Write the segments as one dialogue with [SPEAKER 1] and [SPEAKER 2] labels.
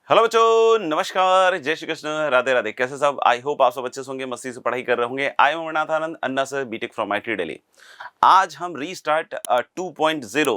[SPEAKER 1] Hello बच्चों, नमस्कार, जय श्री कृष्ण, राधे राधे। कैसे सब? आई होप आप सब अच्छे से होंगे, मस्ती से पढ़ाई कर रहे होंगे। I am Amarnath Anand, Anna sir, BTech from IT Delhi. आज हम रीस्टार्ट 2.0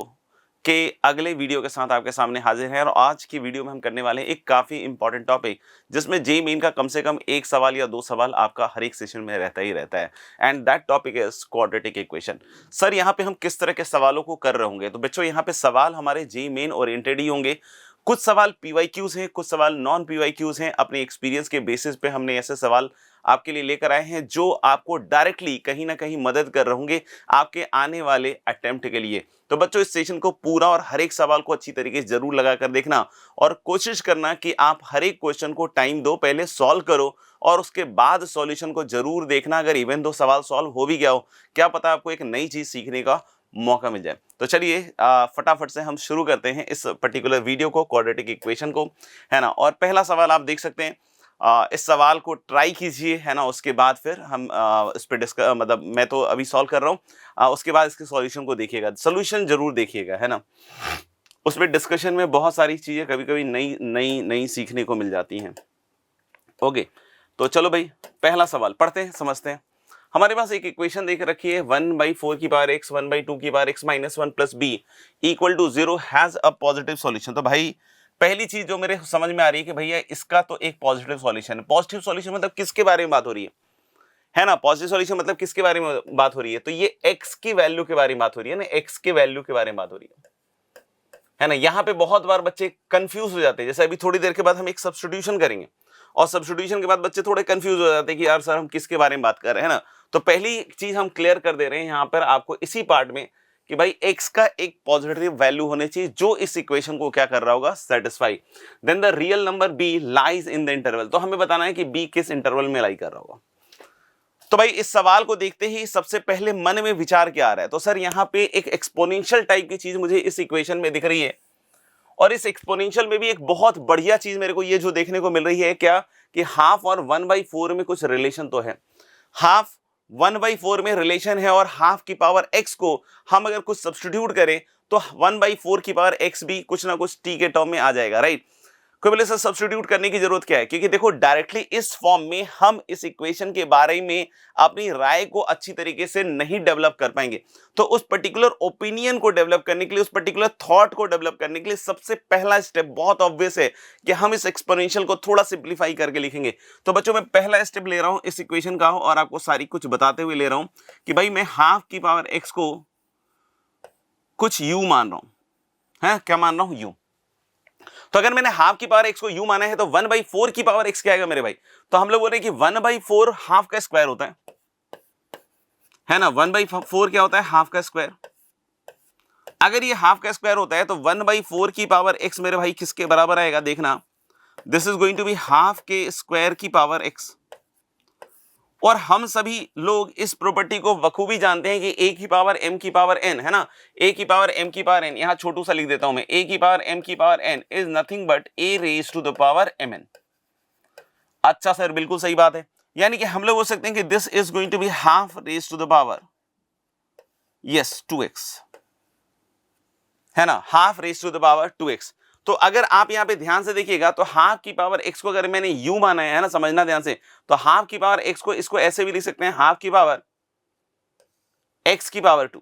[SPEAKER 1] के अगले वीडियो के साथ आपके सामने हाजिर हैं और आज की वीडियो में हम करने वाले हैं एक काफी इंपॉर्टेंट टॉपिक, जिसमें जेईई मेन का कम से कम एक सवाल या दो सवाल आपका हर एक सेशन में रहता ही रहता है। And that topic is quadratic equation. Sir, यहाँ पे हम किस तरह के सवालों को कर रहे होंगे? तो बच्चों, यहाँ पे सवाल हमारे जेईई मेन ओरिएंटेड ही होंगे। कुछ सवाल पीवाईक्यूज हैं, कुछ सवाल नॉन पीवाईक्यूज हैं। अपने एक्सपीरियंस के बेसिस पे हमने ऐसे सवाल आपके लिए लेकर आए हैं जो आपको डायरेक्टली कहीं ना कहीं मदद कर रहे होंगे आपके आने वाले अटेम्प्ट के लिए। तो बच्चों, इस सेशन को पूरा और हर एक सवाल को अच्छी तरीके से जरूर लगाकर देखना और कोशिश करना कि आप हर एक क्वेश्चन को टाइम दो, पहले सॉल्व करो और उसके बाद सॉल्यूशन को जरूर देखना। अगर इवन दो सवाल सॉल्व हो भी गया हो, क्या पता आपको एक नई चीज सीखने का मौका मिल जाए। तो चलिए फटाफट से हम शुरू करते हैं इस पर्टिकुलर वीडियो को, क्वाड्रेटिक इक्वेशन को, है ना। और पहला सवाल आप देख सकते हैं। इस सवाल को ट्राई कीजिए, है ना। उसके बाद फिर हम इस पे डिस्कस, मतलब मैं तो अभी सॉल्व कर रहा हूँ, उसके बाद इसके सॉल्यूशन को देखिएगा, सॉल्यूशन जरूर देखिएगा, है ना। उसमें डिस्कशन में बहुत सारी चीजें कभी कभी नई नई नई सीखने को मिल जाती हैं। ओके, तो चलो भाई, पहला सवाल पढ़ते हैं, समझते हैं। हमारे पास एक इक्वेशन देख रखी है, 1/4 की पावर x 1/2 की power x minus 1 plus b equal to 0 has a positive solution. तो भाई, पहली चीज जो मेरे समझ में आ रही है कि भैया इसका तो एक पॉजिटिव सॉल्यूशन है। पॉजिटिव सॉल्यूशन मतलब किसके बारे में बात हो रही है ना। पॉजिटिव सॉल्यूशन मतलब किसके बारे में बात हो रही है? तो ये x की वैल्यू के बारे में बात हो रही है ना, x के वैल्यू के बारे में बात हो रही है ना। यहाँ पे बहुत बार बच्चे कंफ्यूज हो जाते हैं। जैसे अभी थोड़ी देर के बाद हम एक सब्स्टिट्यूशन करेंगे और सब्स्टिट्यूशन के बाद बच्चे थोड़े कंफ्यूज हो जाते हैं कि यार सर, हम किसके बारे में बात कर रहे हैं ना। तो पहली चीज हम क्लियर कर दे रहे हैं यहाँ पर आपको इसी पार्ट में कि भाई x का एक पॉजिटिव वैल्यू होने चाहिए जो इस इक्वेशन को क्या कर रहा होगा, satisfy. Then the real number b lies in the interval. तो हमें बताना है कि b किस इंटरवल में लाई कर रहा होगा। तो भाई, इस सवाल को देखते ही सबसे पहले मन में विचार क्या आ रहा है? तो सर, यहाँ पे एक एक्सपोनेंशियल टाइप की चीज मुझे इस इक्वेशन में दिख रही है और इस एक्सपोनेंशियल में भी एक बहुत बढ़िया चीज मेरे को ये जो देखने को मिल रही है, क्या कि हाफ और 1/4 में कुछ रिलेशन तो है। हाफ 1/4 में रिलेशन है और हाफ की पावर x को हम अगर कुछ सब्स्टिट्यूट करें तो 1/4 की पावर x भी कुछ ना कुछ t के टर्म में आ जाएगा, राइट। कोई बोले सर, सब्स्टिट्यूट करने की जरूरत क्या है? क्योंकि देखो, डायरेक्टली इस फॉर्म में हम इस इक्वेशन के बारे में अपनी राय को अच्छी तरीके से नहीं डेवलप कर पाएंगे। तो उस पर्टिकुलर ओपिनियन को डेवलप करने के लिए, उस पर्टिकुलर थॉट को डेवलप करने के लिए सबसे पहला स्टेप बहुत ऑब्वियस है कि हम इस एक्सपोनेंशियल को थोड़ा सिंप्लीफाई करके लिखेंगे। तो बच्चों, मैं पहला स्टेप ले रहा हूं इस इक्वेशन का और आपको सारी कुछ बताते हुए ले रहा हूं कि भाई मैं हाफ की पावर एक्स को कुछ यू मान रहा हूं। है क्या मान रहा हूं? यू। तो अगर मैंने हाफ की पावर एक्स को यू माना है तो 1/4 की पावर एक्स क्या आएगा मेरे भाई? तो हम लोग बोल रहे हैं कि 1/4 हाफ का स्क्वायर होता है ना। 1/4 क्या होता है? हाफ का स्क्वायर। अगर ये हाफ का स्क्वायर होता है तो 1/4 की पावर एक्स मेरे भाई किसके बराबर आएगा? देखना, this is going to be half के स्क्वायर की पावर एक्स। और हम सभी लोग इस प्रॉपर्टी को बखूबी जानते हैं कि a की पावर m की पावर n, है ना। a की पावर m की पावर n, यहां छोटू सा लिख देता हूं मैं, a की पावर m की power n is nothing but a raise to the power mn। अच्छा सर, बिल्कुल सही बात है। यानी कि हम लोग बोल सकते हैं कि this is going to be half raise to the power, yes, 2x, है ना। Half raise to the power 2x। तो अगर आप यहां पे ध्यान से देखिएगा तो हाफ की पावर x को अगर मैंने u माना है ना, समझना ध्यान से, तो हाफ की पावर x को इसको ऐसे भी लिख सकते हैं, हाफ की पावर x की पावर 2,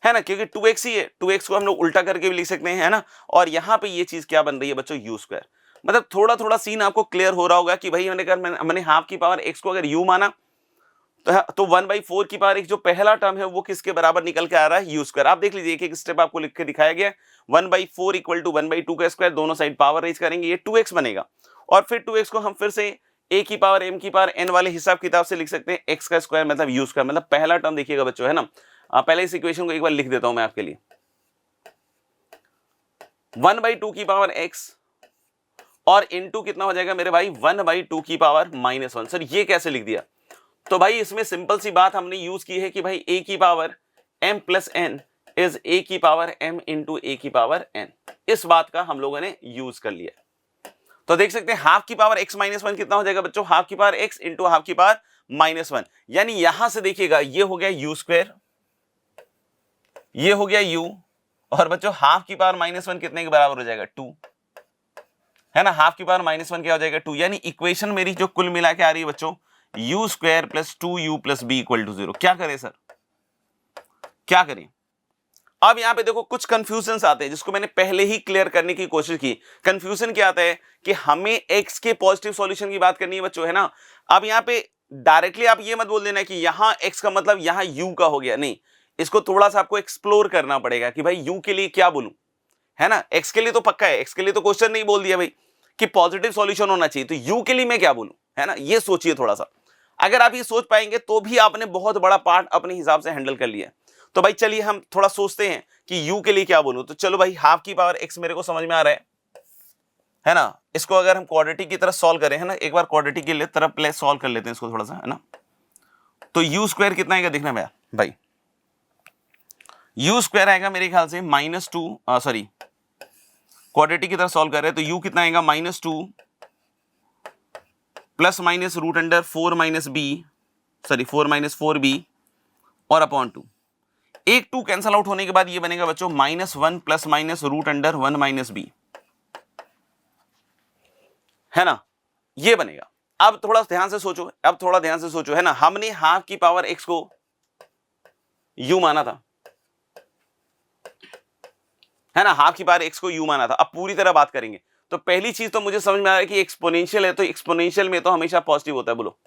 [SPEAKER 1] है ना, क्योंकि 2x ही है। 2x को हम लोग उल्टा करके भी लिख सकते हैं, है ना। और यहां पे ये चीज क्या बन रही है बच्चों? u square. मतलब थोड़ा थोड़ा सीन आपको क्लियर हो रहा होगा कि भाई मैंने हाफ की पावर x को अगर u माना तो 1/4 की पावर एक जो पहला टर्म है वो किसके बराबर निकल के आ रहा है? You square. आप देख लीजिए, एक एक स्टेप आपको लिख के दिखाया गया है। 1/4 इक्वल टू 1/2 का स्क्वायर, दोनों साइड पावर रेज करेंगे, ये 2x बनेगा। और फिर 2x को हम फिर से a की पावर m की पावर n वाले हिसाब किताब से लिख सकते हैं, x का स्क्वायर मतलब यू स्क्वायर। मतलब पहला टर्म देखिएगा बच्चों, है ना। पहले इस इक्वेशन को एक बार लिख देता हूं मैं आपके लिए। 1/2 की पावर x और इनटू कितना हो जाएगा मेरे भाई? 1/2 की पावर -1। सर, ये कैसे लिख दिया? तो भाई, इसमें सिंपल सी बात हमने यूज की है कि भाई a की power m plus n is a की पावर m इंटू a की पावर n। इस बात का हम लोगों ने यूज कर लिया। तो देख सकते हैं हाफ की पावर x माइनस 1 कितना हो जाएगा बच्चों? हाफ की पावर x इंटू हाफ की पावर -1। यानी यहां से देखिएगा, ये हो गया u स्क्वायर, ये हो गया u, और बच्चों हाफ की पावर -1 कितने के बराबर हो जाएगा? 2। है ना, हाफ की पावर -1 क्या हो जाएगा 2, यानी इक्वेशन मेरी जो कुल मिला के आ रही है बच्चों u square plus 2u plus b equal to 0। क्या करें सर, क्या करें? अब यहां पे देखो कुछ कंफ्यूजन आते हैं जिसको मैंने पहले ही क्लियर करने की कोशिश की। कंफ्यूजन क्या आता है कि हमें x के पॉजिटिव सॉल्यूशन की बात करनी है बच्चों, है ना। अब यहां पे डायरेक्टली आप ये मत बोल देना कि यहां x का मतलब यहां u का हो गया, नहीं, इसको थोड़ा सा आपको एक्सप्लोर करना पड़ेगा कि भाई u के लिए क्या बोलूं, है ना। x के लिए तो पक्का है, x के लिए तो क्वेश्चन नहीं बोल दिया भाई कि पॉजिटिव सॉल्यूशन होना चाहिए, तो u के लिए मैं क्या बोलूं, है ना। ये सोचिए थोड़ा सा, अगर आप ये सोच पाएंगे तो भी आपने बहुत बड़ा पार्ट अपने हिसाब से हैंडल कर लिया। तो भाई चलिए हम थोड़ा सोचते हैं कि u के लिए क्या बोलूं। तो चलो भाई हाफ की पावर x मेरे को समझ में आ रहा है ना। इसको अगर हम क्वाड्रेटिक की तरफ सॉल्व करें, है ना, एक बार क्वाड्रेटिक की तरफ प्ले सॉल्व कर लेते हैं इसको थोड़ा सा, है ना। तो u स्क्वायर कितना आएगा देखना भैया भाई, u स्क्वायर आएगा मेरे ख्याल से -2, सॉरी क्वाड्रेटिक की तरफ सॉल्व कर रहे हैं तो u कितना आएगा -2 plus minus root under 4 minus b, sorry 4 minus 4b और अपॉन 2। एक 2 कैंसल आउट होने के बाद ये बनेगा बच्चों -1 plus minus root under 1 minus b, है ना, ये बनेगा। अब थोड़ा ध्यान से सोचो, अब थोड़ा ध्यान से सोचो, है ना, हमने हाफ की पावर x को u माना था, है ना, हाफ की पावर x को u माना था। अब पूरी तरह बात करेंगे तो पहली चीज तो मुझे समझ में आ रहा है कि एक्सपोनेंशियल है तो एक्सपोनेंशियल में तो हमेशा पॉजिटिव होता है, बोलो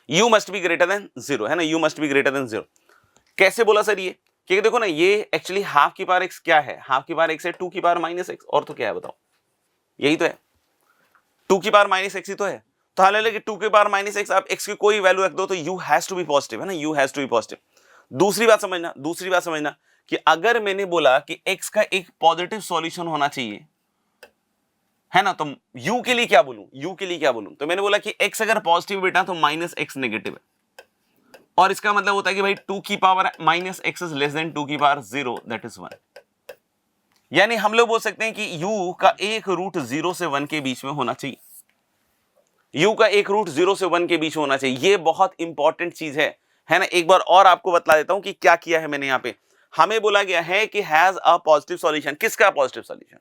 [SPEAKER 1] u must be greater than 0, है ना, u must be greater than 0। कैसे बोला सर ये, क्योंकि देखो ना ये एक्चुअली हाफ की पावर x क्या है, हाफ की पावर x है 2 की पावर -x, और तो क्या है बताओ, यही तो है, 2 की पावर -x ही तो है। तो हालांकि 2 की पावर -x आप x की कोई वैल्यू रख दो तो u has to be positive, है ना, u has to be positive. दूसरी बात समझना, दूसरी बात समझना कि अगर मैंने बोला कि x का एक पॉजिटिव सॉल्यूशन होना चाहिए, है ना, तो u के लिए क्या बोलूं, u के लिए क्या बोलूं, तो मैंने बोला कि x अगर पॉजिटिव बेटा तो -x नेगेटिव है, और इसका मतलब होता है कि भाई 2 की power -x is less than 2 की पावर 0, दैट इज 1। यानी हम लोग बोल सकते हैं कि u का एक रूट 0 से 1 के बीच में होना चाहिए, u का एक रूट 0 से 1 के बीच में होना चाहिए। ये बहुत इंपॉर्टेंट चीज है ना। एक बार और आपको बतला देता हूं कि क्या किया है मैंने। यहां पे हमें बोला गया है कि हैज अ पॉजिटिव सॉल्यूशन, किसका पॉजिटिव सॉल्यूशन,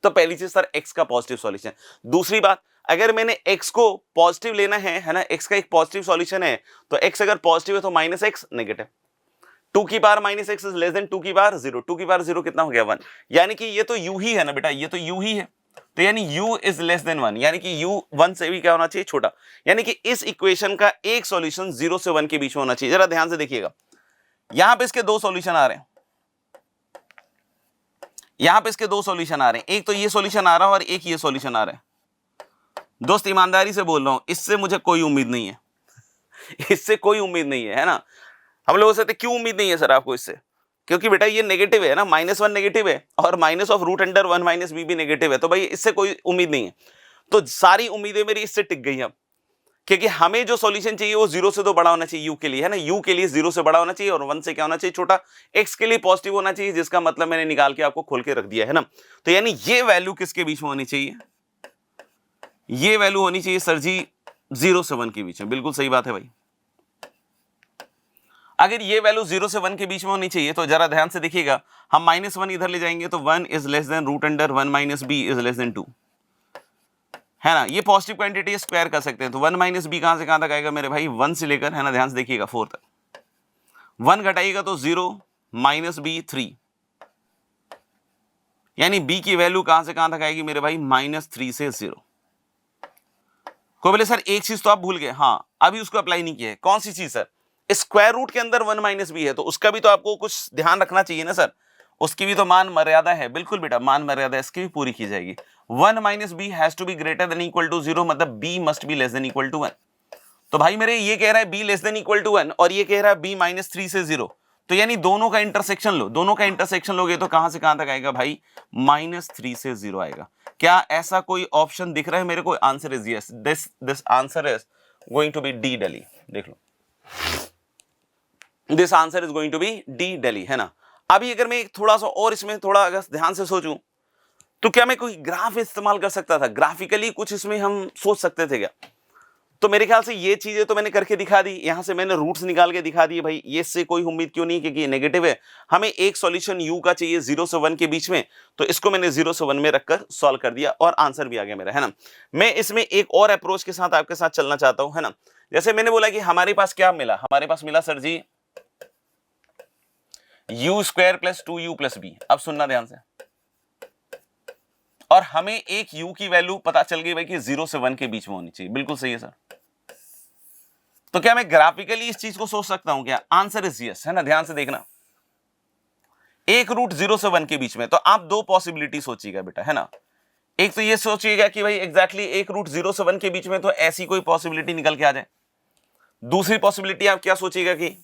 [SPEAKER 1] तो पहली चीज सर x का पॉजिटिव सॉल्यूशन। दूसरी बात, अगर मैंने x को पॉजिटिव लेना है ना, x का एक पॉजिटिव सॉल्यूशन है तो x अगर पॉजिटिव है तो -x नेगेटिव, 2 की power -x is less than 2 की पावर 0, 2 की पावर 0 कितना हो गया 1, यानी कि ये तो u ही है ना बेटा, ये तो u ही है, तो यानी u इज लेस देन 1, यानी कि u 1 से भी क्या होना चाहिए, छोटा। यानी कि इस इक्वेशन का एक सॉल्यूशन 0 से 1 के बीच में होना चाहिए। जरा ध्यान से देखिएगा, यहां पे इसके दो सॉल्यूशन आ रहे हैं, यहां पे इसके दो सॉल्यूशन आ रहे हैं, एक तो ये सॉल्यूशन आ रहा है और एक ये सॉल्यूशन आ रहा है। दोस्त ईमानदारी से बोल रहा हूं, इससे मुझे कोई उम्मीद नहीं है इससे कोई उम्मीद नहीं है ना। हम लोग सोचते क्यों उम्मीद नहीं है सर आपको इससे, क्योंकि बेटा ये नेगेटिव है ना, -1 नेगेटिव है और minus of root under 1 minus b भी नेगेटिव है, तो भाई इससे कोई उम्मीद नहीं है। तो सारी उम्मीदें मेरी इससे टिक गई अब, क्योंकि हमें जो सॉल्यूशन चाहिए वो 0 से तो बड़ा होना चाहिए, u के लिए, है ना, u के लिए 0 से बड़ा होना चाहिए और 1 से क्या होना चाहिए, छोटा। x के लिए पॉजिटिव होना चाहिए, जिसका मतलब मैंने निकाल के आपको खोल के रख दिया है ना। तो यानी ये वैल्यू किसके बीच में होनी चाहिए, ये वैल्यू होनी चाहिए सर जी 0 से 1 के बीच में। बिल्कुल सही बात है भाई, अगर ये वैल्यू 0 से 1 के बीच में होनी चाहिए तो जरा ध्यान से देखिएगा, हम -1 इधर ले जाएंगे तो 1 is less than root under 1 minus b is less than 2, है ना। ये पॉजिटिव क्वांटिटी स्क्वायर कर सकते हैं, तो 1 माइनस बी कहां से कहां तक आएगा मेरे भाई, 1 से लेकर, है ना, ध्यान से देखिएगा 4 तक। 1 घटाइएगा तो 0 माइनस बी 3, यानी b की वैल्यू कहां से कहां तक आएगी मेरे भाई, -3 से 0। को बोले सर एक चीज तो आप भूल गए, हाँ अभी उसको अप्लाई नहीं किया है, कौन सी चीज सर, स्क्वायर रूट के अंदर 1 माइनस बी है तो उसका भी तो आपको कुछ ध्यान रखना चाहिए ना सर, उसकी भी तो मान मर्यादा है। बिल्कुल बेटा, मान मर्यादा इसकी भी पूरी की जाएगी। 1 minus b has to be greater than equal to 0, मतलब b must be less than equal to 1। तो भाई मेरे ये कह रहा है b less than equal to 1 और ये कह रहा है b -3 से 0, तो यानी दोनों का इंटरसेक्शन लो, दोनों का इंटरसेक्शन लोगे तो कहां से कहां तक आएगा भाई, -3 से 0 आएगा। क्या ऐसा कोई ऑप्शन दिख रहा है मेरे को, answer is yes, this answer is going to be D Delhi, देख लो, this answer is going to be D Delhi, है ना। अभी अगर मैं थोड़ा सा और इसमें थोड़ा अगर ध्यान से सोचूं तो क्या मैं कोई ग्राफ इस्तेमाल कर सकता था, ग्राफिकली कुछ इसमें हम सोच सकते थे क्या, तो मेरे ख्याल से ये चीजें तो मैंने करके दिखा दी, यहां से मैंने रूट्स निकाल के दिखा दिए भाई, ये इससे कोई उम्मीद क्यों नहीं क्योंकि ये नेगेटिव है। हमें एक सॉल्यूशन u का चाहिए 0 से 1 के बीच में, तो इसको मैंने 0 से 1 में रखकर सॉल्व कर दिया और आंसर भी आ गया मेरा, है ना। मैं इसमें एक और अप्रोच के साथ आपके साथ चलना चाहता हूं, है ना। जैसे मैंने बोला कि हमारे पास क्या मिला, हमारे पास मिला sir ji u square plus 2u plus b. अब सुनना ध्यान से, और हमें एक u की वैल्यू पता चल गई भाई कि 0 से 1 के बीच में होनी चाहिए। बिल्कुल सही है सर। तो क्या मैं ग्राफिकली इस चीज को सोच सकता हूं क्या? आंसर इज यस, है ना। ध्यान से देखना, एक रूट 0 से 1 के बीच में, तो आप दो पॉसिबिलिटी सोचिएगा बेटा, है ना। एक तो ये सोचिएगा कि भाई एग्जैक्टली एक रूट 0 से 1 के बीच में, तो ऐसी कोई पॉसिबिलिटी निकल के आ जाए। दूसरी पॉसिबिलिटी आप क्या सोचिएगा कि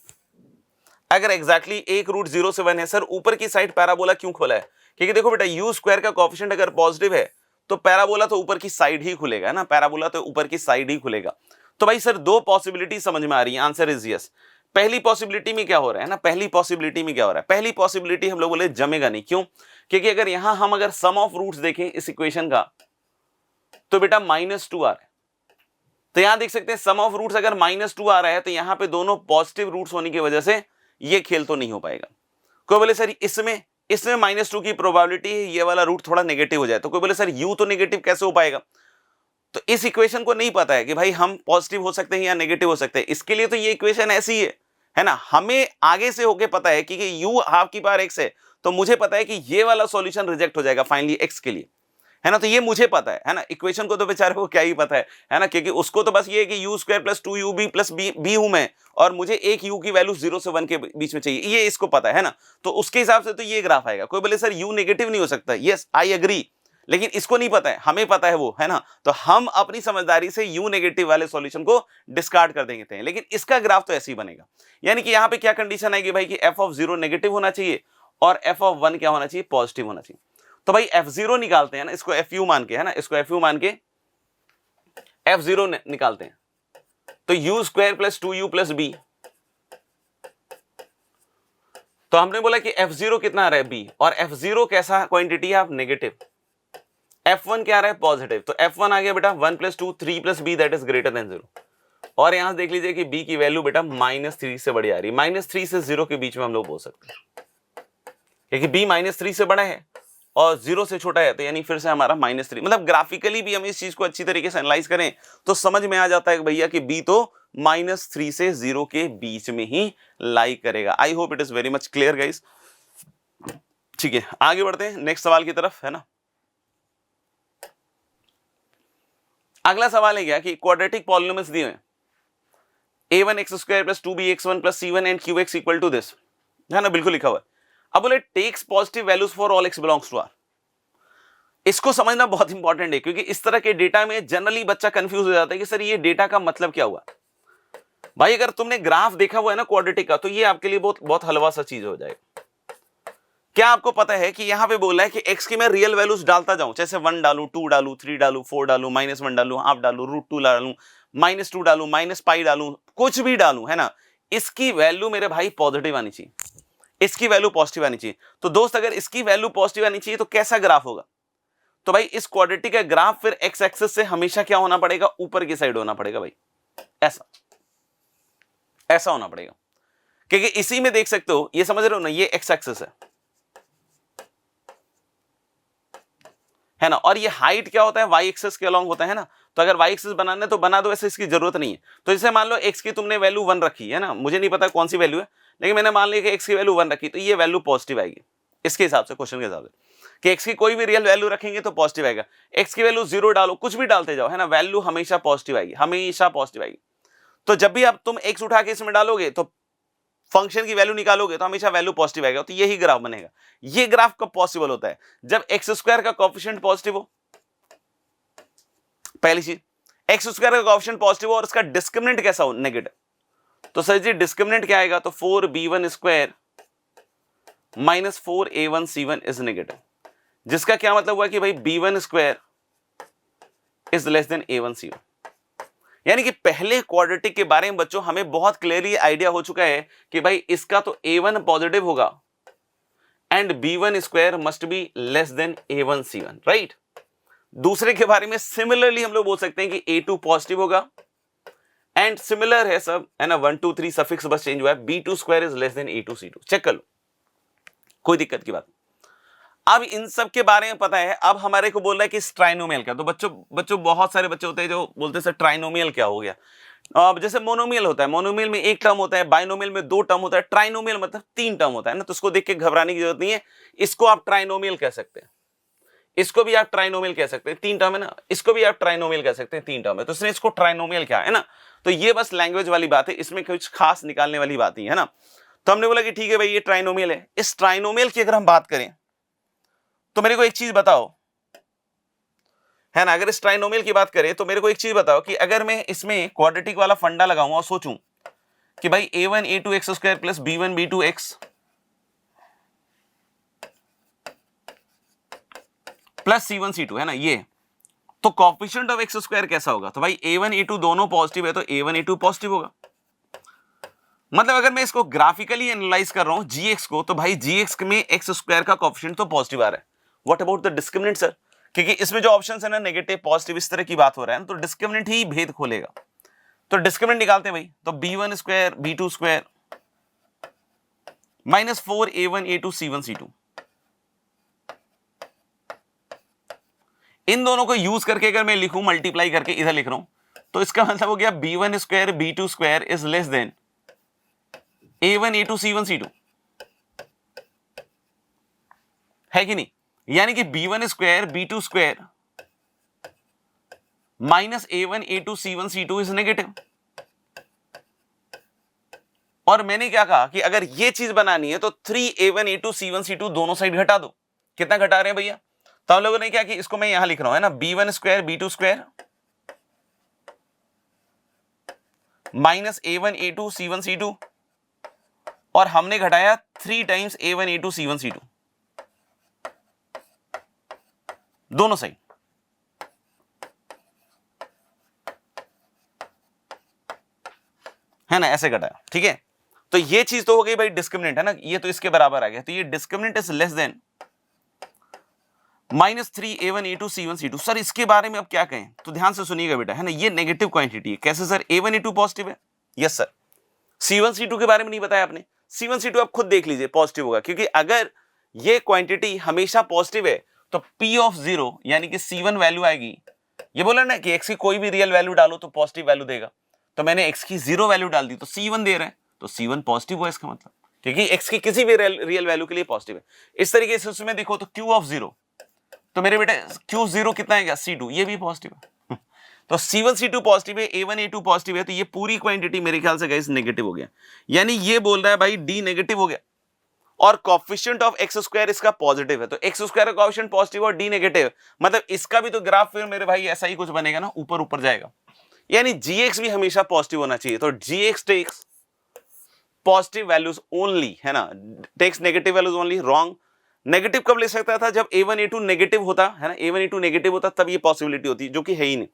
[SPEAKER 1] अगर एग्जैक्टली एक रूट 0 से 1 है, सर ऊपर की साइड पैराबोला क्यों खोला है? क्योंकि देखो बेटा यू स्क्वायर का कोएफिशिएंट अगर पॉजिटिव है तो पैराबोला तो ऊपर की साइड ही खुलेगा, है ना। पैराबोला तो ऊपर की साइड ही खुलेगा। तो भाई सर दो पॉसिबिलिटी समझ में आ रही है, आंसर इज यस। पहली पॉसिबिलिटी में क्या हो रहा है ना, पहली पॉसिबिलिटी में क्या हो रहा है, पहली पॉसिबिलिटी हम लोग बोले जमेगा नहीं। क्यों? क्योंकि अगर यहां हम अगर सम ऑफ रूट्स देखें इस इक्वेशन का, तो बेटा -2 आ रहा है। तो यहां देख सकते हैं सम ऑफ रूट्स अगर -2 आ रहा है, तो यहां पे दोनों पॉजिटिव रूट्स होने की वजह से ये खेल तो नहीं हो पाएगा। कोई बोले सर इसमें -2 की प्रोबेबिलिटी है ये वाला रूट थोड़ा नेगेटिव हो जाए, तो कोई बोले सर यू तो नेगेटिव कैसे हो पाएगा? तो इस इक्वेशन को नहीं पता है कि भाई हम पॉजिटिव हो सकते हैं या नेगेटिव हो सकते हैं। इसके लिए तो ये इक्वेशन ऐसी है ना। हमें आगे से होके पता है कि u हाफ की पावर x है, तो मुझे पता है कि ये वाला सॉल्यूशन रिजेक्ट हो जाएगा फाइनली x के लिए, है ना। तो ये मुझे पता है ना। इक्वेशन को तो बेचारे को क्या ही पता है ना, क्योंकि उसको तो बस ये है कि u square plus 2ub plus b हूं मैं, और मुझे एक u की वैल्यू 0 से 1 के बीच में चाहिए, ये इसको पता है ना। तो उसके हिसाब से तो ये ग्राफ आएगा। कोई बोले सर u नेगेटिव नहीं हो सकता, यस आई एग्री, लेकिन इसको नहीं पता है, हमें पता है वो, है ना। तो हम अपनी समझदारी से u नेगेटिव वाले सॉल्यूशन को डिस्कार्ड कर देंगे, लेकिन इसका ग्राफ तो ऐसे ही बनेगा। यानी कि यहां पे क्या कंडीशन आएगी भाई कि f ऑफ 0 नेगेटिव होना चाहिए और f ऑफ 1 क्या होना चाहिए, पॉजिटिव होना चाहिए। तो भाई f0 निकालते हैं ना, इसको fu मान के, है ना, इसको fu मान के f0 निकालते हैं, तो u square plus 2u plus b. तो हमने बोला कि f0 कितना आ रहा है b, और f0 कैसा क्वांटिटी है, आप नेगेटिव। f1 क्या आ रहा है, पॉजिटिव। तो f1 आ गया बेटा 1 plus 2 3 plus b that is greater than 0। और यहां देख लीजिए कि b की वैल्यू बेटा -3 से बड़ी आ रही है। -3 से 0 के बीच में हम लोग बोल सकते हैं, क्योंकि b -3 से बड़ा है और 0 से छोटा है, तो यानी फिर से हमारा -3। मतलब ग्राफिकली भी हम इस चीज को अच्छी तरीके से एनालाइज करें तो समझ में आ जाता है कि भैया कि b तो -3 से 0 के बीच में ही लाई करेगा। आई hope it is very much clear guys. ठीक है, आगे बढ़ते हैं नेक्स्ट सवाल की तरफ, है ना। अगला सवाल है क्या कि क्वाड्रेटिक पॉलिनोमियल्स दिए हैं a1x² + 2bx1 + c1 and qx equal to this, है ना, बिल्कुल लिखा हुआ है। अब बोले takes positive values for all x belongs to r। इसको समझना बहुत इंपॉर्टेंट है, क्योंकि इस तरह के डेटा में जनरली बच्चा कंफ्यूज हो जाता है कि सर ये डेटा का मतलब क्या हुआ। भाई अगर तुमने ग्राफ देखा हुआ है ना क्वाड्रेटिक का, तो ये आपके लिए बहुत बहुत हलवा सा चीज हो जाएगा। क्या आपको पता है कि यहां पे बोला है कि x की मैं रियल वैल्यूज डालता जाऊं, जैसे 1 डालू, 2 डालू, 3 डालू, 4 डालू, -1 डालू, हाफ डालू, √2 डालू, -2 डालू, -π डालू, कुछ भी डालू, है ना, इसकी वैल्यू मेरे भाई पॉजिटिव आनी चाहिए, इसकी वैल्यू पॉजिटिव आनी चाहिए। तो दोस्त अगर इसकी वैल्यू पॉजिटिव आनी चाहिए तो कैसा ग्राफ होगा? तो भाई इस क्वाड्रेटिक का ग्राफ फिर एक्स एक्सिस से हमेशा क्या होना पड़ेगा, ऊपर की साइड होना पड़ेगा भाई, ऐसा ऐसा होना पड़ेगा। क्योंकि इसी में देख सकते हो, ये समझ रहे हो ना, ये एक्स एक्सिस है ना, और ये हाइट क्या होता है, वाई एक्सिस के अलोंग होता है ना। तो अगर वाई एक्सिस बनाना है तो बना दो, ऐसे इसकी जरूरत नहीं है। तो जैसे मान लो एक्स की तुमने वैल्यू 1 रखी है ना, मुझे नहीं पता कौन सी वैल्यू है, लेकिन मैंने मान लिया कि एक्स की वैल्यू 1 रखी, तो ये वैल्यू पॉजिटिव आएगी इसके हिसाब से, क्वेश्चन के हिसाब से कि एक्स की कोई भी रियल वैल्यू रखेंगे तो पॉजिटिव आएगा। एक्स की वैल्यू 0 डालो, कुछ भी डालते जाओ, है ना, वैल्यू हमेशा पॉजिटिव आएगी, हमेशा पॉजिटिव आएगी। तो जब भी आप तुम एक्स उठा के इसमें डालोगे तो फंक्शन की वैल्यू निकालोगे तो हमेशा वैल्यू पॉजिटिव आएगा। तो यही ग्राफ बनेगा। ये ग्राफ कब पॉसिबल होता है, जब एक्स स्क्वायर का कोएफिशिएंट पॉजिटिव हो, पहली चीज, एक्स स्क्वायर का कोएफिशिएंट पॉजिटिव हो और इसका डिस्क्रिमिनेंट कैसा हो, नेगेटिव। तो सर जी डिस्क्रिमिनेंट क्या आएगा, तो 4b1 square minus 4a1c1 is negative, जिसका क्या मतलब हुआ कि भाई b1 square is less then a1c1। यानी कि पहले क्वाड्रेटिक के बारे में बच्चों हमें बहुत क्लियरली आइडिया हो चुका है कि भाई इसका तो a1 पॉजिटिव होगा and b1 square must be less then a1c1, right. दूसरे के बारे में सिमिलरली हम लोग बोल सकते हैं कि a2 पॉजिटिव होगा एंड सिमिलर है सब, है ना, 1 2 3 सफिक्स बस चेंज हुआ है, b2 is less then a2c2, check कर लो, कोई दिक्कत की बात। अब इन सब के बारे में पता है, अब हमारे को बोल रहा है कि ट्राइनोमियल क्या। तो बच्चों बहुत सारे बच्चे होते हैं जो बोलते हैं सर ट्राइनोमियल क्या हो गया। अब जैसे मोनोमियल होता है, मोनोमियल में एक टर्म होता है, बाइनोमियल में दो टर्म होता है, ट्राइनोमियल मतलब तीन टर्म होता है ना, तो उसको देख के घबराने की जरूरत नहीं है, इसको आप ट्राइनोमियल कह सकते हैं, इसको भी आप ट्राइनोमियल कह सकते हैं, तीन टर्म है ना, इसको भी आप ट्राइनोमियल कह सकते हैं, तीन टर्म है, तो इसने इसको ट्राइनोमियल क्या है ना। तो ये बस लैंग्वेज वाली बात है, इसमें कुछ खास निकालने वाली बात नहीं है ना। तो हमने बोला कि ठीक है भाई ये ट्राइनोमियल है। इस ट्राइनोमियल की अगर हम बात करें तो मेरे को एक चीज बताओ, है ना, अगर इस ट्राइनोमियल की बात करें तो मेरे को एक चीज बताओ कि अगर मैं इसमें क्वाड्रेटिक वाला फंडा लगाऊं और सोचूं कि भाई a1 a2 x square plus b1 b2 x plus c1 c2, है ना, ये तो कोएफिशिएंट ऑफ एक्स स्क्वायर कैसा होगा। तो भाई a1 a2 दोनों पॉजिटिव है तो a1 a2 पॉजिटिव होगा। मतलब अगर मैं इसको ग्राफिकली एनालाइज कर रहा हूं gx को, तो भाई gx में एक्स स्क्वायर का कोएफिशिएंट तो पॉजिटिव आ रहा है। What about the discriminant sir, क्योंकि इसमें जो ऑप्शंस है ना नेगेटिव पॉजिटिव इस तरह की बात हो रहा है ना, तो डिस्क्रिमिनेंट ही भेद खोलेगा। तो डिस्क्रिमिनेंट निकालते हैं भाई, तो b1 square b2 square minus 4a1 a2 c1 c2, इन दोनों को यूज करके अगर मैं लिखूं मल्टीप्लाई करके इधर लिख रहा हूं, तो इसका मतलब हो गया b1 square b2 square is less then a1 a2 c1 c2, है कि नहीं। यानी कि b1 square b2 square minus a1 a2 c1 c2 is negative. और मैंने क्या कहा कि अगर ये चीज बनानी है तो 3a1 a2 c1 c2 दोनों साइड घटा दो। कितना घटा रहे हैं भैया, तो हम लोगों ने क्या कि इसको मैं यहां लिख रहा हूं, है ना, b1 square b2 square minus a1 a2 c1 c2, और हमने घटाया 3 times a1 a2 c1 c2 दोनों साइड, है ना, ऐसे घटाया, ठीक है। तो ये चीज तो हो गई भाई डिस्क्रिमिनेंट, है ना, ये तो इसके बराबर आ गया, तो ये discriminant is less then minus 3a1 a2 c1 c2। Sir इसके बारे में अब क्या कहें, तो ध्यान से सुनिएगा बेटा, है ना, ये नेगेटिव क्वांटिटी है। कैसे सर, a1 a2 पॉजिटिव है, यस सर। c1 c2 के बारे में नहीं बताया आपने, c1 c2 आप खुद देख लीजिए पॉजिटिव होगा, क्योंकि अगर ये क्वांटिटी हमेशा पॉजिटिव है तो p ऑफ 0 यानी कि c1 वैल्यू आएगी। ये बोला ना कि x की कोई भी रियल वैल्यू डालो तो पॉजिटिव वैल्यू देगा, तो मैंने x की 0 वैल्यू डाल दी तो c1 दे रहा है, तो c1 पॉजिटिव हुआ इसका मतलब, क्योंकि x की किसी भी रियल वैल्यू के लिए पॉजिटिव है। इस तरीके से उसमें देखो तो q ऑफ 0, तो मेरे बेटे q0 कितना आएगा, c2, ये भी पॉजिटिव है। तो c1 c2 पॉजिटिव है, a1 a2 पॉजिटिव है, तो ये पूरी क्वांटिटी मेरे ख्याल से गाइस नेगेटिव हो गया। यानी ये बोल रहा है भाई d नेगेटिव हो गया, और कोएफिशिएंट ऑफ एक्स स्क्वायर इसका पॉजिटिव है, तो एक्स स्क्वायर का कोएफिशिएंट पॉजिटिव और d नेगेटिव, मतलब इसका भी तो ग्राफ फिर मेरे भाई ऐसा ही कुछ बनेगा ना, ऊपर ऊपर जाएगा। यानी gx भी हमेशा पॉजिटिव होना चाहिए, तो gx takes positive values only, है ना, takes negative values only. Wrong, negative कब ले सकता था, जब a1 a2 नेगेटिव होता, है ना, a1 a2 नेगेटिव होता तब ये पॉसिबिलिटी होती, जो कि है ही नहीं।